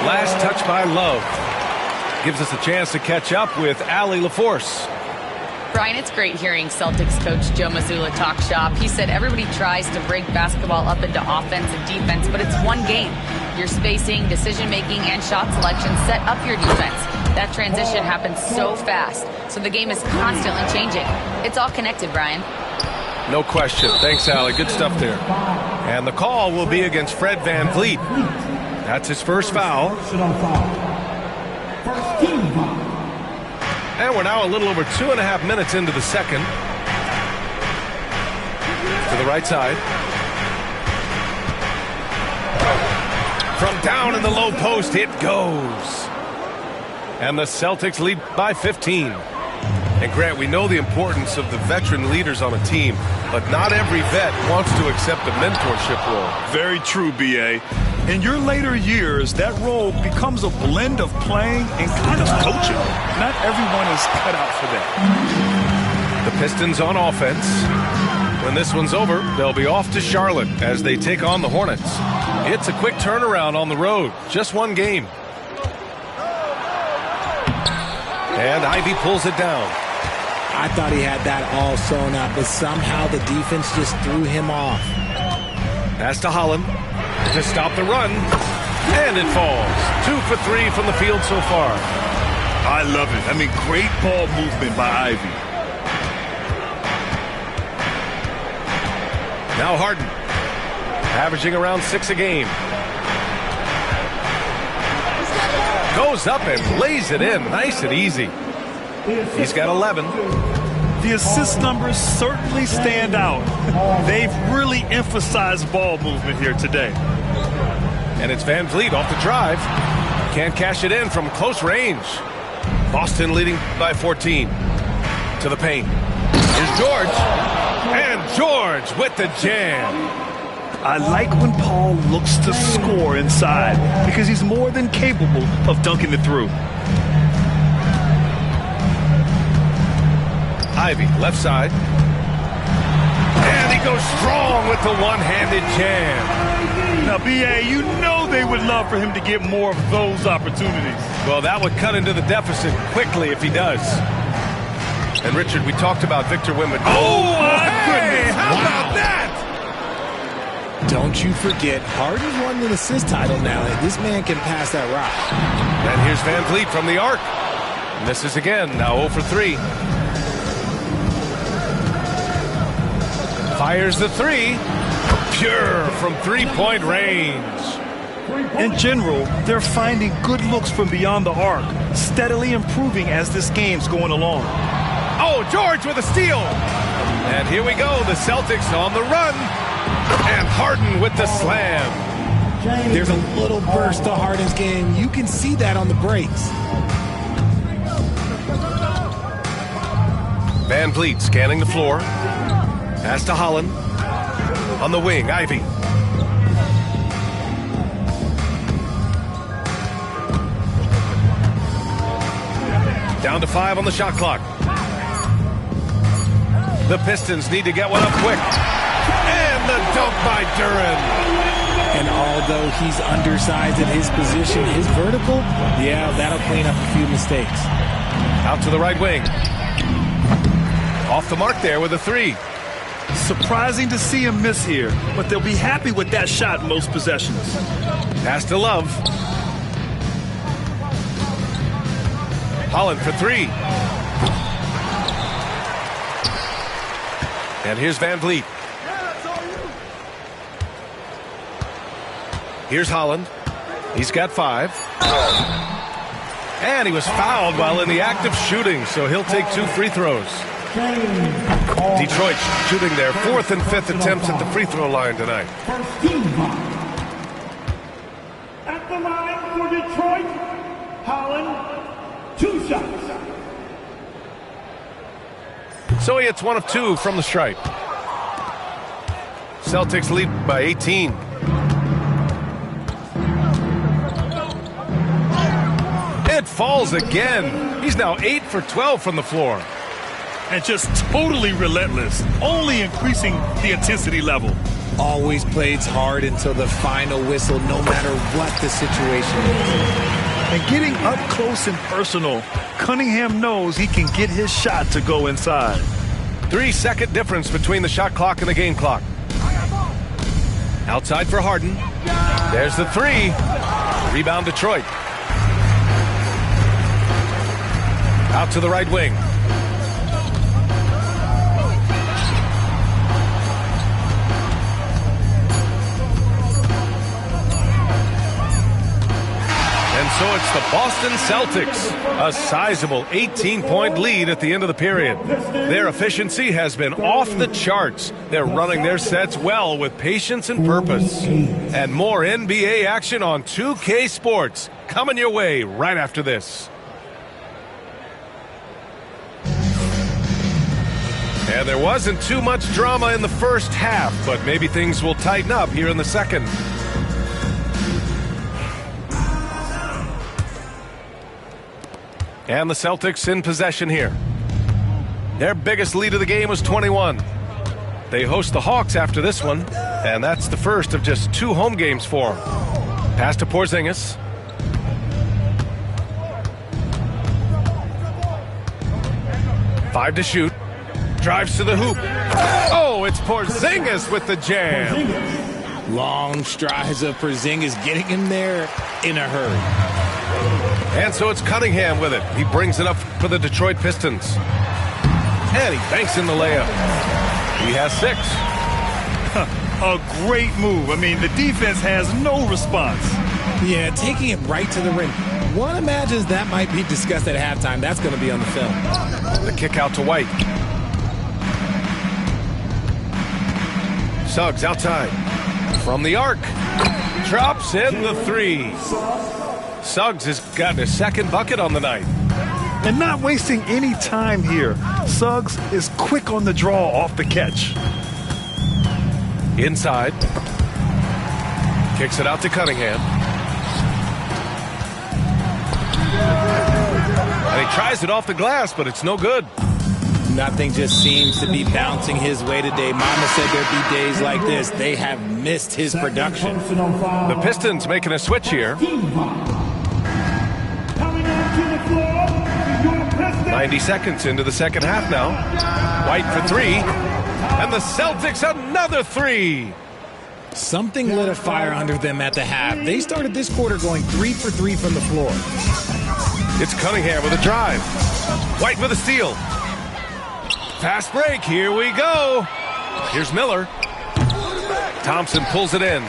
Last touch by Love. Gives us a chance to catch up with Allie LaForce. Brian, it's great hearing Celtics coach Joe Mazzulla talk shop. He said everybody tries to break basketball up into offense and defense, but it's one game. Your spacing, decision-making, and shot selection set up your defense. That transition happens so fast, so the game is constantly changing. It's all connected, Brian. No question. Thanks, Allie. Good stuff there. And the call will be against Fred VanVleet. That's his first foul. And we're now a little over 2.5 minutes into the second. To the right side. From down in the low post, it goes. And the Celtics lead by 15. And Grant, we know the importance of the veteran leaders on a team, but not every vet wants to accept a mentorship role. Very true, B.A. In your later years, that role becomes a blend of playing and kind of coaching. Not everyone is cut out for that. The Pistons on offense. When this one's over, they'll be off to Charlotte as they take on the Hornets. It's a quick turnaround on the road. Just one game. And Ivy pulls it down. I thought he had that all sewn up, but somehow the defense just threw him off. Pass to Holland to stop the run. And it falls. 2 for 3 from the field so far. I love it. I mean, great ball movement by Ivy. Now Harden, averaging around 6 a game. Goes up and lays it in, nice and easy. He's got 11. The assist numbers certainly stand out. They've really emphasized ball movement here today. And it's VanVleet off the drive. Can't cash it in from close range. Boston leading by 14. To the paint. Here's George. And George with the jam. I like when Paul looks to score inside because he's more than capable of dunking it through. Ivy, left side. And he goes strong with the one-handed jam. Now, B.A., you know they would love for him to get more of those opportunities. Well, that would cut into the deficit quickly if he does. And, Richard, we talked about Victor Wembanyama. Oh, my goodness. How about that? Don't you forget, Harden's won an assist title now, and this man can pass that rock. And here's VanVleet from the arc. Misses again, now 0 for 3. Fires the 3. Pure from three-point range. In general, they're finding good looks from beyond the arc, steadily improving as this game's going along. Oh, George with a steal. And here we go, the Celtics on the run. And Harden with the slam. There's a little burst to Harden's game. You can see that on the breaks. VanVleet scanning the floor. Pass to Holland. On the wing, Ivy. Down to 5 on the shot clock. The Pistons need to get one up quick. And the dunk by Duran. And although he's undersized in his position, his vertical, yeah, that'll clean up a few mistakes. Out to the right wing. Off the mark there with a 3. Surprising to see him miss here, but they'll be happy with that shot most possessions. Pass to Love. Holland for 3. And here's VanVleet. Here's Holland. He's got 5. And he was fouled while in the act of shooting, so he'll take 2 free throws. Detroit shooting their 4th and 5th attempts at the free throw line tonight. At the line for Detroit, Holland, 2 shots. So he hits 1 of 2 from the stripe. Celtics lead by 18. It falls again. He's now 8 for 12 from the floor. and just totally relentless, only increasing the intensity level. Always plays hard until the final whistle, no matter what the situation is. And getting up close and personal, Cunningham knows he can get his shot to go inside. 3-second difference between the shot clock and the game clock. Outside for Harden. There's the three. Rebound Detroit. Out to the right wing. And so it's the Boston Celtics, a sizable 18-point lead at the end of the period. Their efficiency has been off the charts. They're running their sets well with patience and purpose. And more NBA action on 2K Sports coming your way right after this. And there wasn't too much drama in the first half, but maybe things will tighten up here in the second. And the Celtics in possession here. Their biggest lead of the game was 21. They host the Hawks after this one, and that's the first of just 2 home games for them. Pass to Porzingis. Five to shoot. Drives to the hoop. Oh, it's Porzingis with the jam. Long strides of Porzingis getting him there in a hurry. And so it's Cunningham with it. He brings it up for the Detroit Pistons. And he banks in the layup. He has 6. A great move. I mean, the defense has no response. Yeah, taking it right to the rim. One imagines that might be discussed at halftime. That's going to be on the film. The kick out to White. Suggs outside. From the arc. Drops in the 3. Suggs has gotten his second bucket on the night. And not wasting any time here. Suggs is quick on the draw off the catch. Inside. Kicks it out to Cunningham. And he tries it off the glass, but it's no good. Nothing just seems to be bouncing his way today. Mama said there'd be days like this. They have missed his production. The Pistons making a switch here. 90 seconds into the second half now. White for 3. And the Celtics another 3. Something lit a fire under them at the half. They started this quarter going 3 for 3 from the floor. It's Cunningham with a drive. White with a steal. Fast break. Here we go. Here's Miller. Thompson pulls it in.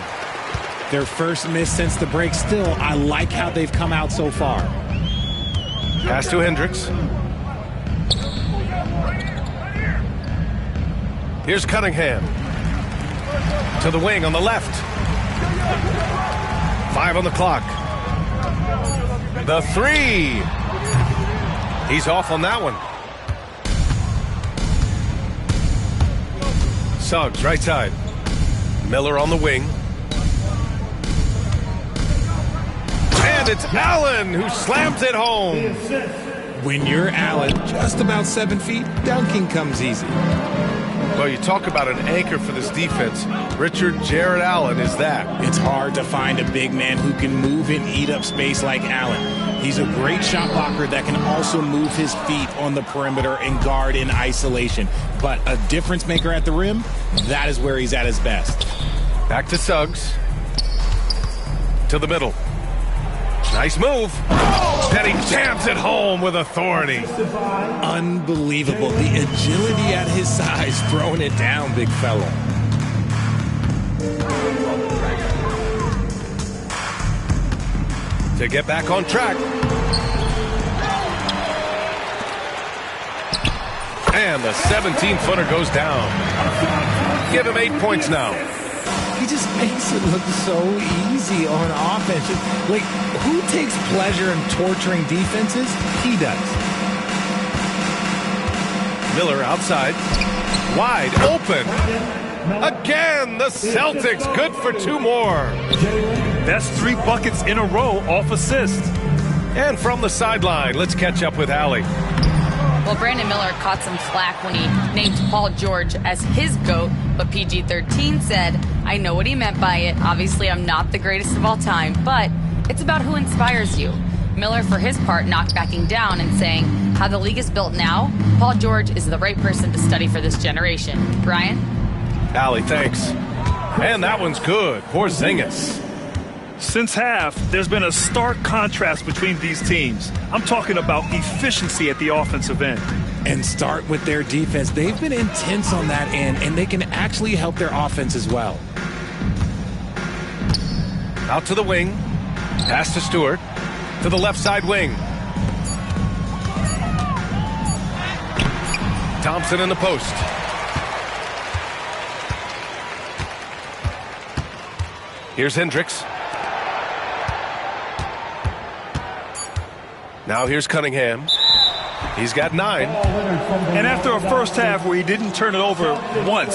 Their first miss since the break. Still, I like how they've come out so far. Pass to Hendricks. Here's Cunningham. To the wing on the left. 5 on the clock. The 3. He's off on that one. Suggs, right side. Miller on the wing. And it's Allen who slams it home. When you're Allen, just about 7 feet, dunking comes easy. Well, you talk about an anchor for this defense. Richard Jared Allen is that. It's hard to find a big man who can move and eat up space like Allen. He's a great shot blocker that can also move his feet on the perimeter and guard in isolation. But a difference maker at the rim, that is where he's at his best. Back to Suggs. To the middle. Nice move. Then he jams it home with authority. Unbelievable. The agility at his size, throwing it down, big fella. To get back on track. And the 17-footer goes down. Give him 8 points now. He just makes it look so easy on offense. Like, who takes pleasure in torturing defenses? He does. Miller outside. Wide open. Again, the Celtics good for 2 more. That's 3 buckets in a row off assist. And from the sideline, let's catch up with Allie. Well, Brandon Miller caught some flack when he named Paul George as his GOAT, but PG-13 said, I know what he meant by it. Obviously, I'm not the greatest of all time, but it's about who inspires you. Miller, for his part, not backing down and saying, how the league is built now, Paul George is the right person to study for this generation. Brian? Allie, thanks. And that one's good. Porzingis. Since half, there's been a stark contrast between these teams. I'm talking about efficiency at the offensive end. And start with their defense. They've been intense on that end, and they can actually help their offense as well. Out to the wing. Pass to Stewart. To the left side wing. Thompson in the post. Here's Hendricks. Now here's Cunningham. He's got 9. And after a first half where he didn't turn it over once,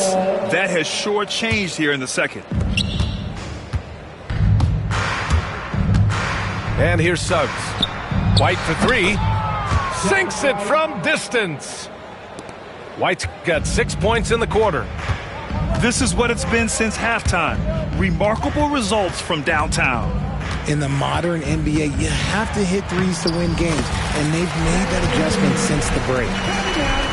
that has sure changed here in the second. And here's Suggs. White for 3. Sinks it from distance. White's got 6 points in the quarter. This is what it's been since halftime. Remarkable results from downtown. In the modern NBA, you have to hit threes to win games, and they've made that adjustment since the break.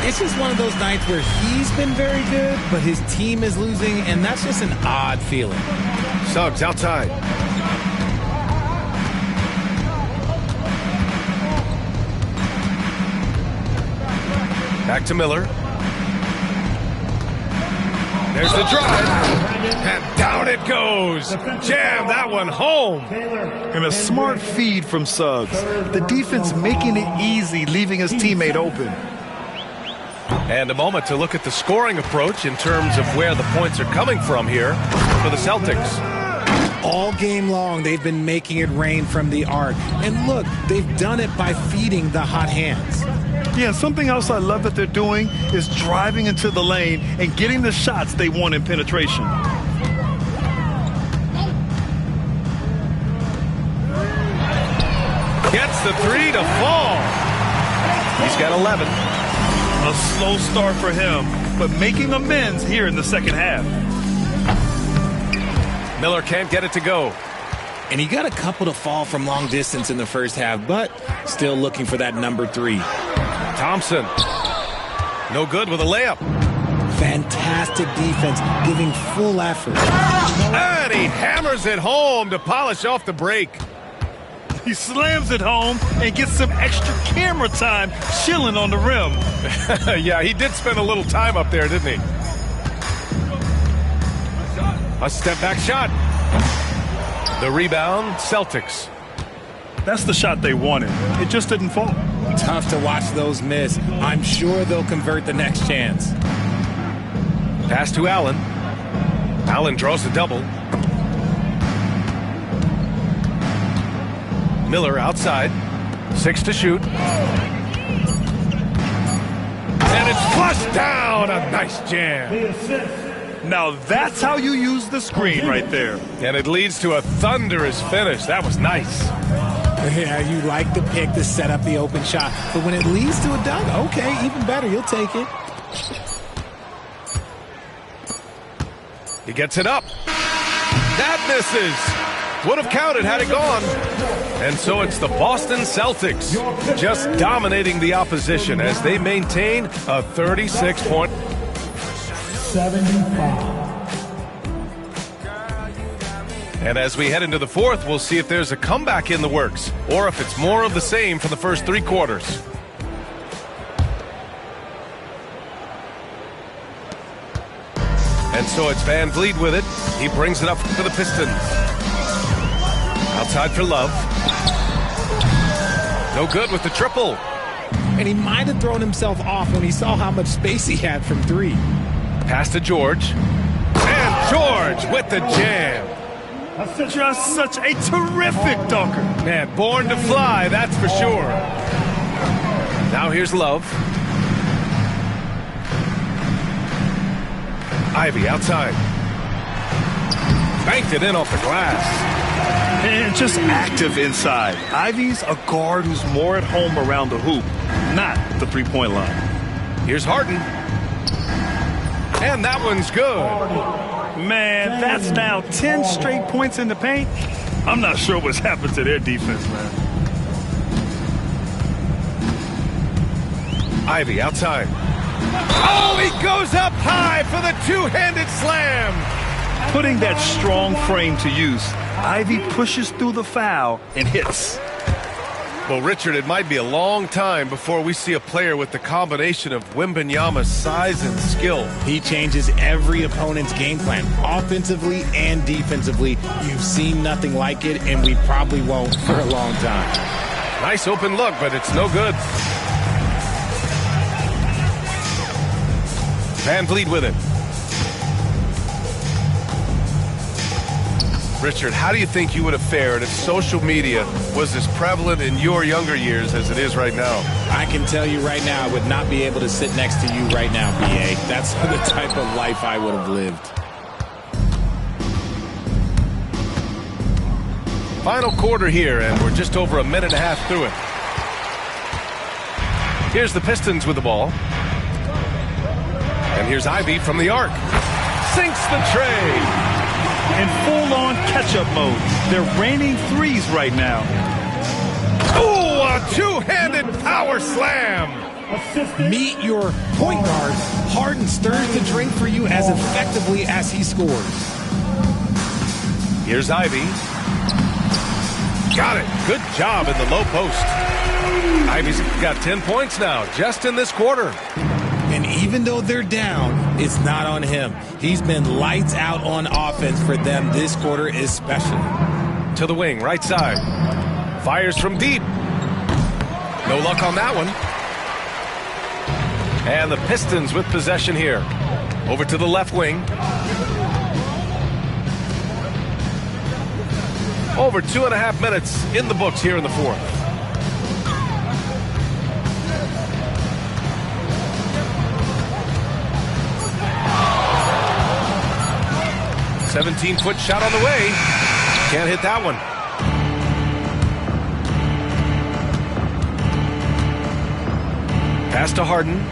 It's just one of those nights where he's been very good, but his team is losing, and that's just an odd feeling. Suggs outside. Back to Miller. There's the drive, and down it goes. Jam that one home. And a smart feed from Suggs. The defense making it easy, leaving his teammate open. And a moment to look at the scoring approach in terms of where the points are coming from here for the Celtics. All game long, they've been making it rain from the arc. And look, they've done it by feeding the hot hands. Yeah, something else I love that they're doing is driving into the lane and getting the shots they want in penetration. Gets the 3 to fall. He's got 11. A slow start for him, but making amends here in the second half. Miller can't get it to go. And he got a couple to fall from long distance in the first half, but still looking for that number 3. Thompson. No good with a layup. Fantastic defense, giving full effort. And he hammers it home to polish off the break. He slams it home and gets some extra camera time chilling on the rim. Yeah, he did spend a little time up there, didn't he? A step back shot. The rebound, Celtics. That's the shot they wanted. It just didn't fall. Tough to watch those miss. I'm sure they'll convert the next chance. Pass to Allen. Allen draws the double. Miller outside. 6 to shoot. And it's flushed down. A nice jam. Now that's how you use the screen right there. And it leads to a thunderous finish. That was nice. Yeah, you like the pick to set up the open shot. But when it leads to a dunk, okay, even better. You'll take it. He gets it up. That misses. Would have counted had it gone. And so it's the Boston Celtics just dominating the opposition as they maintain a 36-point. 75. And as we head into the fourth, we'll see if there's a comeback in the works or if it's more of the same for the first 3 quarters. And so it's Van Vliet with it. He brings it up for the Pistons. Outside for Love. No good with the triple. And he might have thrown himself off when he saw how much space he had from 3. Pass to George. And George with the jam. Just such a terrific dunker. Man, born to fly, that's for sure. Now here's Love. Ivy outside. Banked it in off the glass. And just active inside. Ivy's a guard who's more at home around the hoop. not the three-point line. Here's Harden. And that one's good. Man, that's now 10 straight points in the paint. I'm not sure what's happened to their defense, man. Ivy outside. Oh, he goes up high for the two-handed slam. Putting that strong frame to use, Ivy pushes through the foul and hits. Well, Richard, it might be a long time before we see a player with the combination of Wembanyama's size and skill. He changes every opponent's game plan, offensively and defensively. You've seen nothing like it, and we probably won't for a long time. Nice open look, but it's no good. Van Vliet with it. Richard, how do you think you would have fared if social media was as prevalent in your younger years as it is right now? I can tell you right now, I would not be able to sit next to you right now, B.A. That's the type of life I would have lived. Final quarter here, and we're just over a minute and a half through it. Here's the Pistons with the ball. And here's Ivy from the arc. Sinks the tray. In full-on catch-up mode. They're raining threes right now. Ooh, a two-handed power slam. Meet your point guard. Harden stirs the drink for you as effectively as he scores. Here's Ivy. Got it. Good job in the low post. Ivy's got 10 points now, just in this quarter. And even though they're down, it's not on him. He's been lights out on offense for them this quarter especially. To the wing, right side. Fires from deep. No luck on that one. And the Pistons with possession here. Over to the left wing. Over 2.5 minutes in the books here in the fourth. A 17-foot shot on the way. Can't hit that one. Pass to Harden.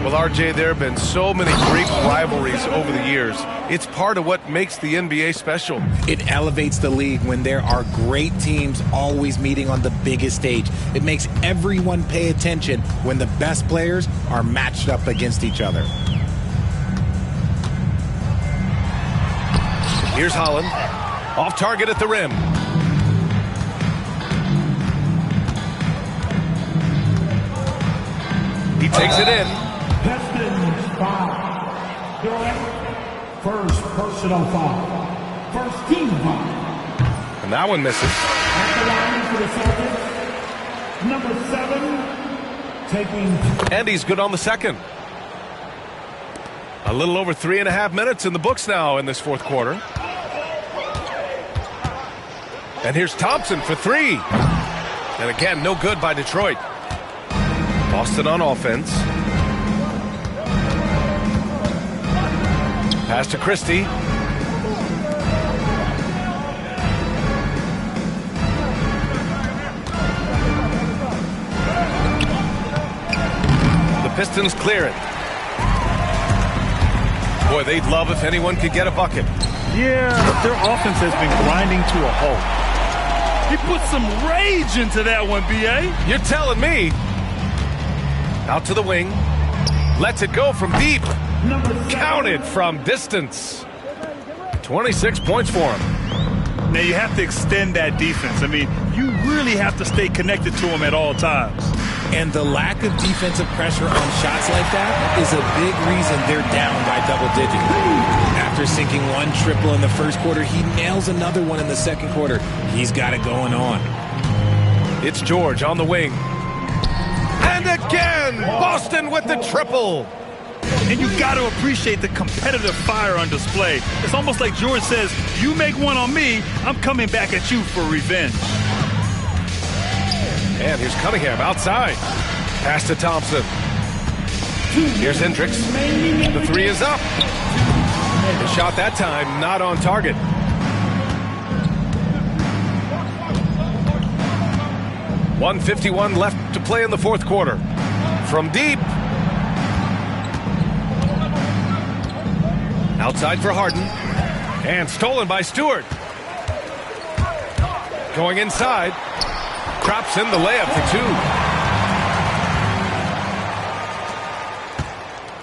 Well, RJ, there have been so many great rivalries over the years. It's part of what makes the NBA special. It elevates the league when there are great teams always meeting on the biggest stage. It makes everyone pay attention when the best players are matched up against each other. Here's Holland. Off target at the rim. He takes it in. Pistons foul. First personal foul. First team foul. And that one misses. At the line for the Celtics, number 7, taking. And he's good on the second. A little over 3.5 minutes in the books now in this fourth quarter. And here's Thompson for three. And again, no good by Detroit. Boston on offense. Pass to Christie. The Pistons clear it. Boy, they'd love if anyone could get a bucket. Yeah, but their offense has been grinding to a halt. He put some rage into that one, B.A. You're telling me. Out to the wing. Lets it go from deep. Counted from distance. 26 points for him. Now, you have to extend that defense. I mean, you really have to stay connected to him at all times. And the lack of defensive pressure on shots like that is a big reason they're down by double digits. After sinking one triple in the first quarter, he nails another one in the second quarter. He's got it going on. It's George on the wing. And again, Boston with the triple. And you got to appreciate the competitive fire on display. It's almost like George says, you make one on me, I'm coming back at you for revenge. And here's Cunningham outside. Pass to Thompson. Here's Hendricks. The three is up. The shot that time not on target. 1:51 left to play in the fourth quarter. From deep. Outside for Harden. And stolen by Stewart. Going inside. Drops in the layup for two.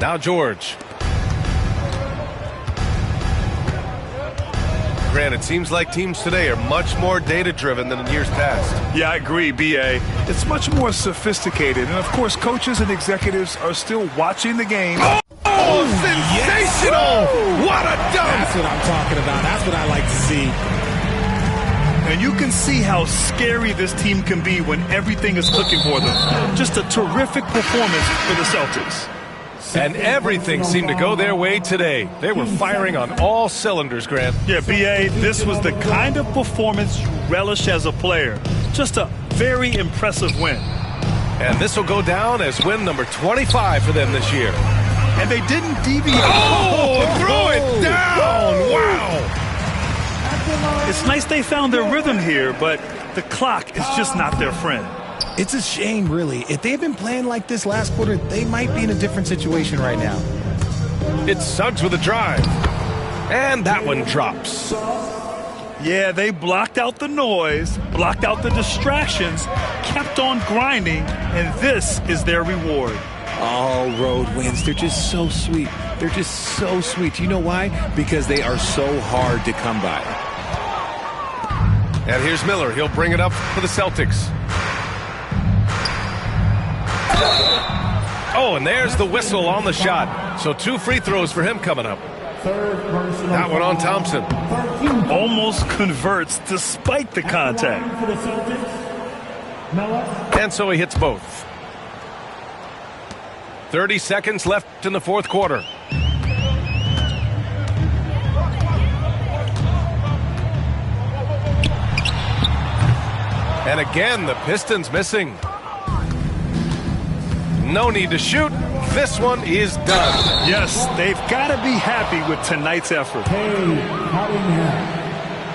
Now George. Grant, it seems like teams today are much more data-driven than in years past. Yeah, I agree, B.A. It's much more sophisticated. And, of course, coaches and executives are still watching the game. Oh, sensational! Yes. What a dunk! That's what I'm talking about. That's what I like to see. And you can see how scary this team can be when everything is clicking for them. Just a terrific performance for the Celtics. And everything seemed to go their way today. They were firing on all cylinders, Grant. Yeah, B.A., this was the kind of performance you relish as a player. Just a very impressive win. And this will go down as win number 25 for them this year. And they didn't deviate. Oh, throw it down! Wow! It's nice they found their rhythm here, but the clock is just not their friend. It's a shame, really. If they had been playing like this last quarter, they might be in a different situation right now. It's Suggs with a drive. And that one drops. Yeah, they blocked out the noise, blocked out the distractions, kept on grinding, and this is their reward. All road wins. They're just so sweet. They're just so sweet. You know why? Because they are so hard to come by. And here's Miller. He'll bring it up for the Celtics. Oh, and there's the whistle on the shot. So 2 free throws for him coming up. That one on Thompson. Almost converts despite the contact. And so he hits both. 30 seconds left in the fourth quarter. And again, the Pistons missing. No need to shoot. This one is done. Yes, they've got to be happy with tonight's effort.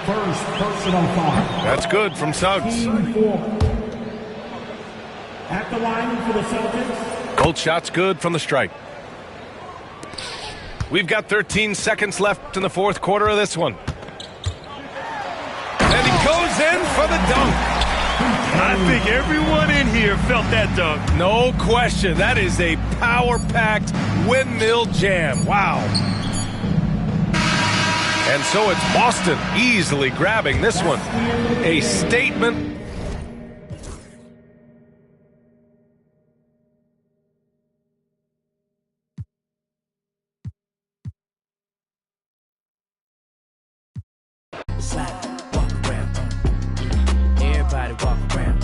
First personal foul. That's good from Suggs. At the line for the Celtics. Both shots good from the strike. We've got 13 seconds left in the fourth quarter of this one. And he goes in for the dunk. I think everyone in here felt that dunk. No question. That is a power-packed windmill jam. Wow. And so it's Boston easily grabbing this one. A statement. Slide, walk around. Everybody walk around.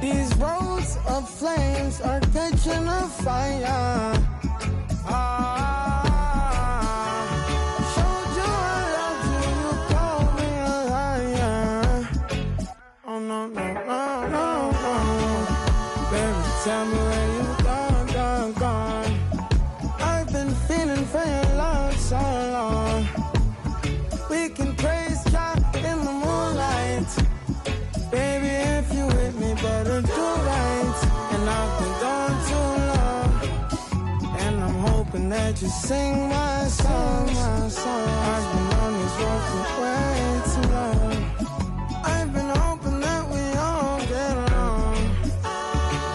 These roads of flames are catching a fire. Showed you I loved you, you called me a liar. Oh no, no, no, no, no. Baby, tell me where you gone. I've been feeling for your love so long. We can praise God in the moonlight. Baby, if you with me, better do right. And I've been gone too long, and I'm hoping hoping that you sing my song. I've been on this road for way too long. I've been hoping that we all get along.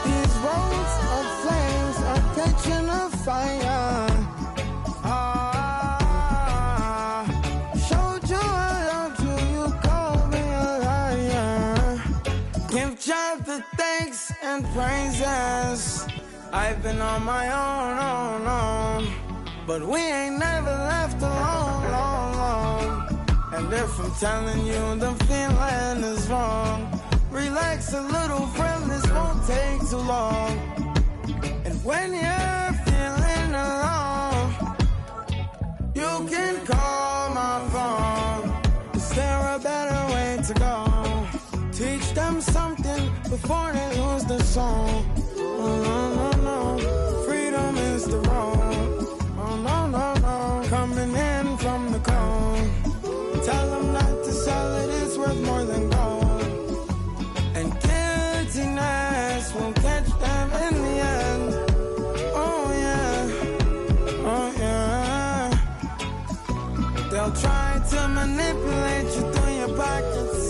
These roads of flames are catching a fire. Showed you I loved you, you called me a liar. Give God the thanks and praises. I've been on my own, but we ain't never left alone. And if I'm telling you the feeling is wrong, relax a little, friend, this won't take too long. And when you're feeling alone, you can call my phone. Is there a better way to go? Teach them something before they lose the song. Oh, no, freedom is the road. Oh, no, coming in from the cold. Tell them not to sell it, it's worth more than gold. And guiltiness will catch them in the end. Oh, yeah. They'll try to manipulate you through your pockets.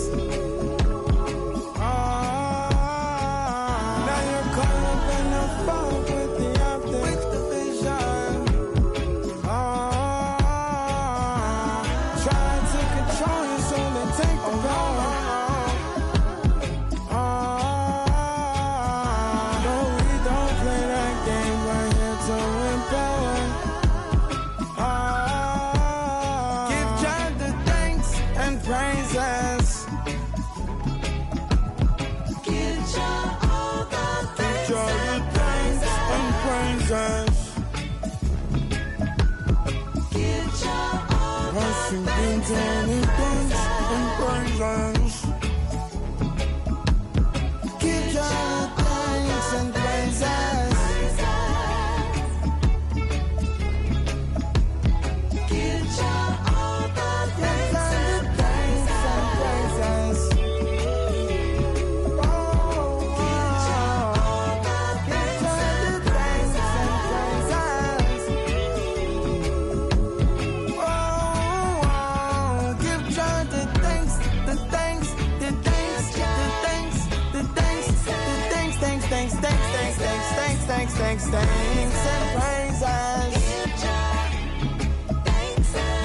Thanks and praises.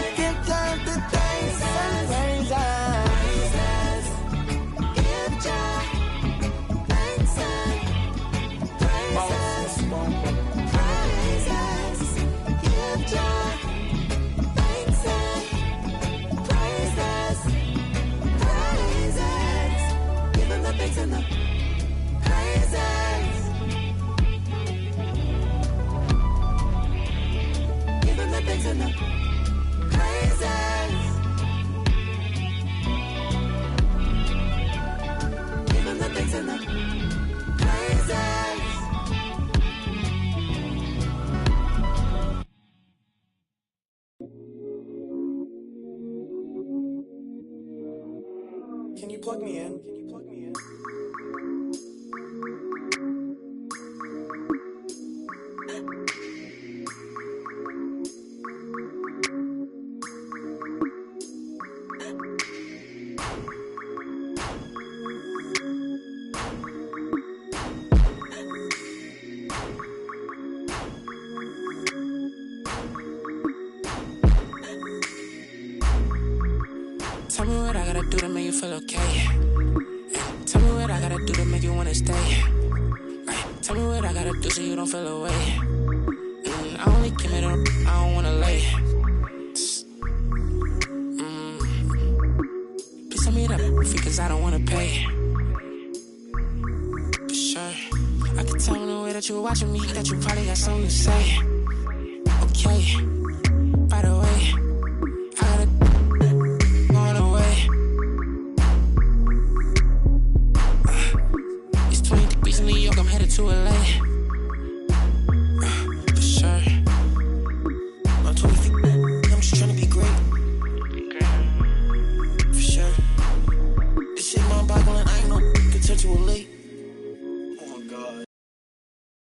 Give God the thanks and praises. Give God thanks and praises. Give God thanks and praises. Give him the thanks and the praises. Thanks and the praises. Give him the thanks and the praises. Can you plug me in? Tell me what I gotta do to make you feel okay. Tell me what I gotta do to make you wanna stay. Tell me what I gotta do so you don't feel away. I only came it up, I don't wanna lay. Please tell me that fee, cause I don't wanna pay. For sure, I can tell in the way that you're watching me that you probably got something to say. Okay, by the way, to LA.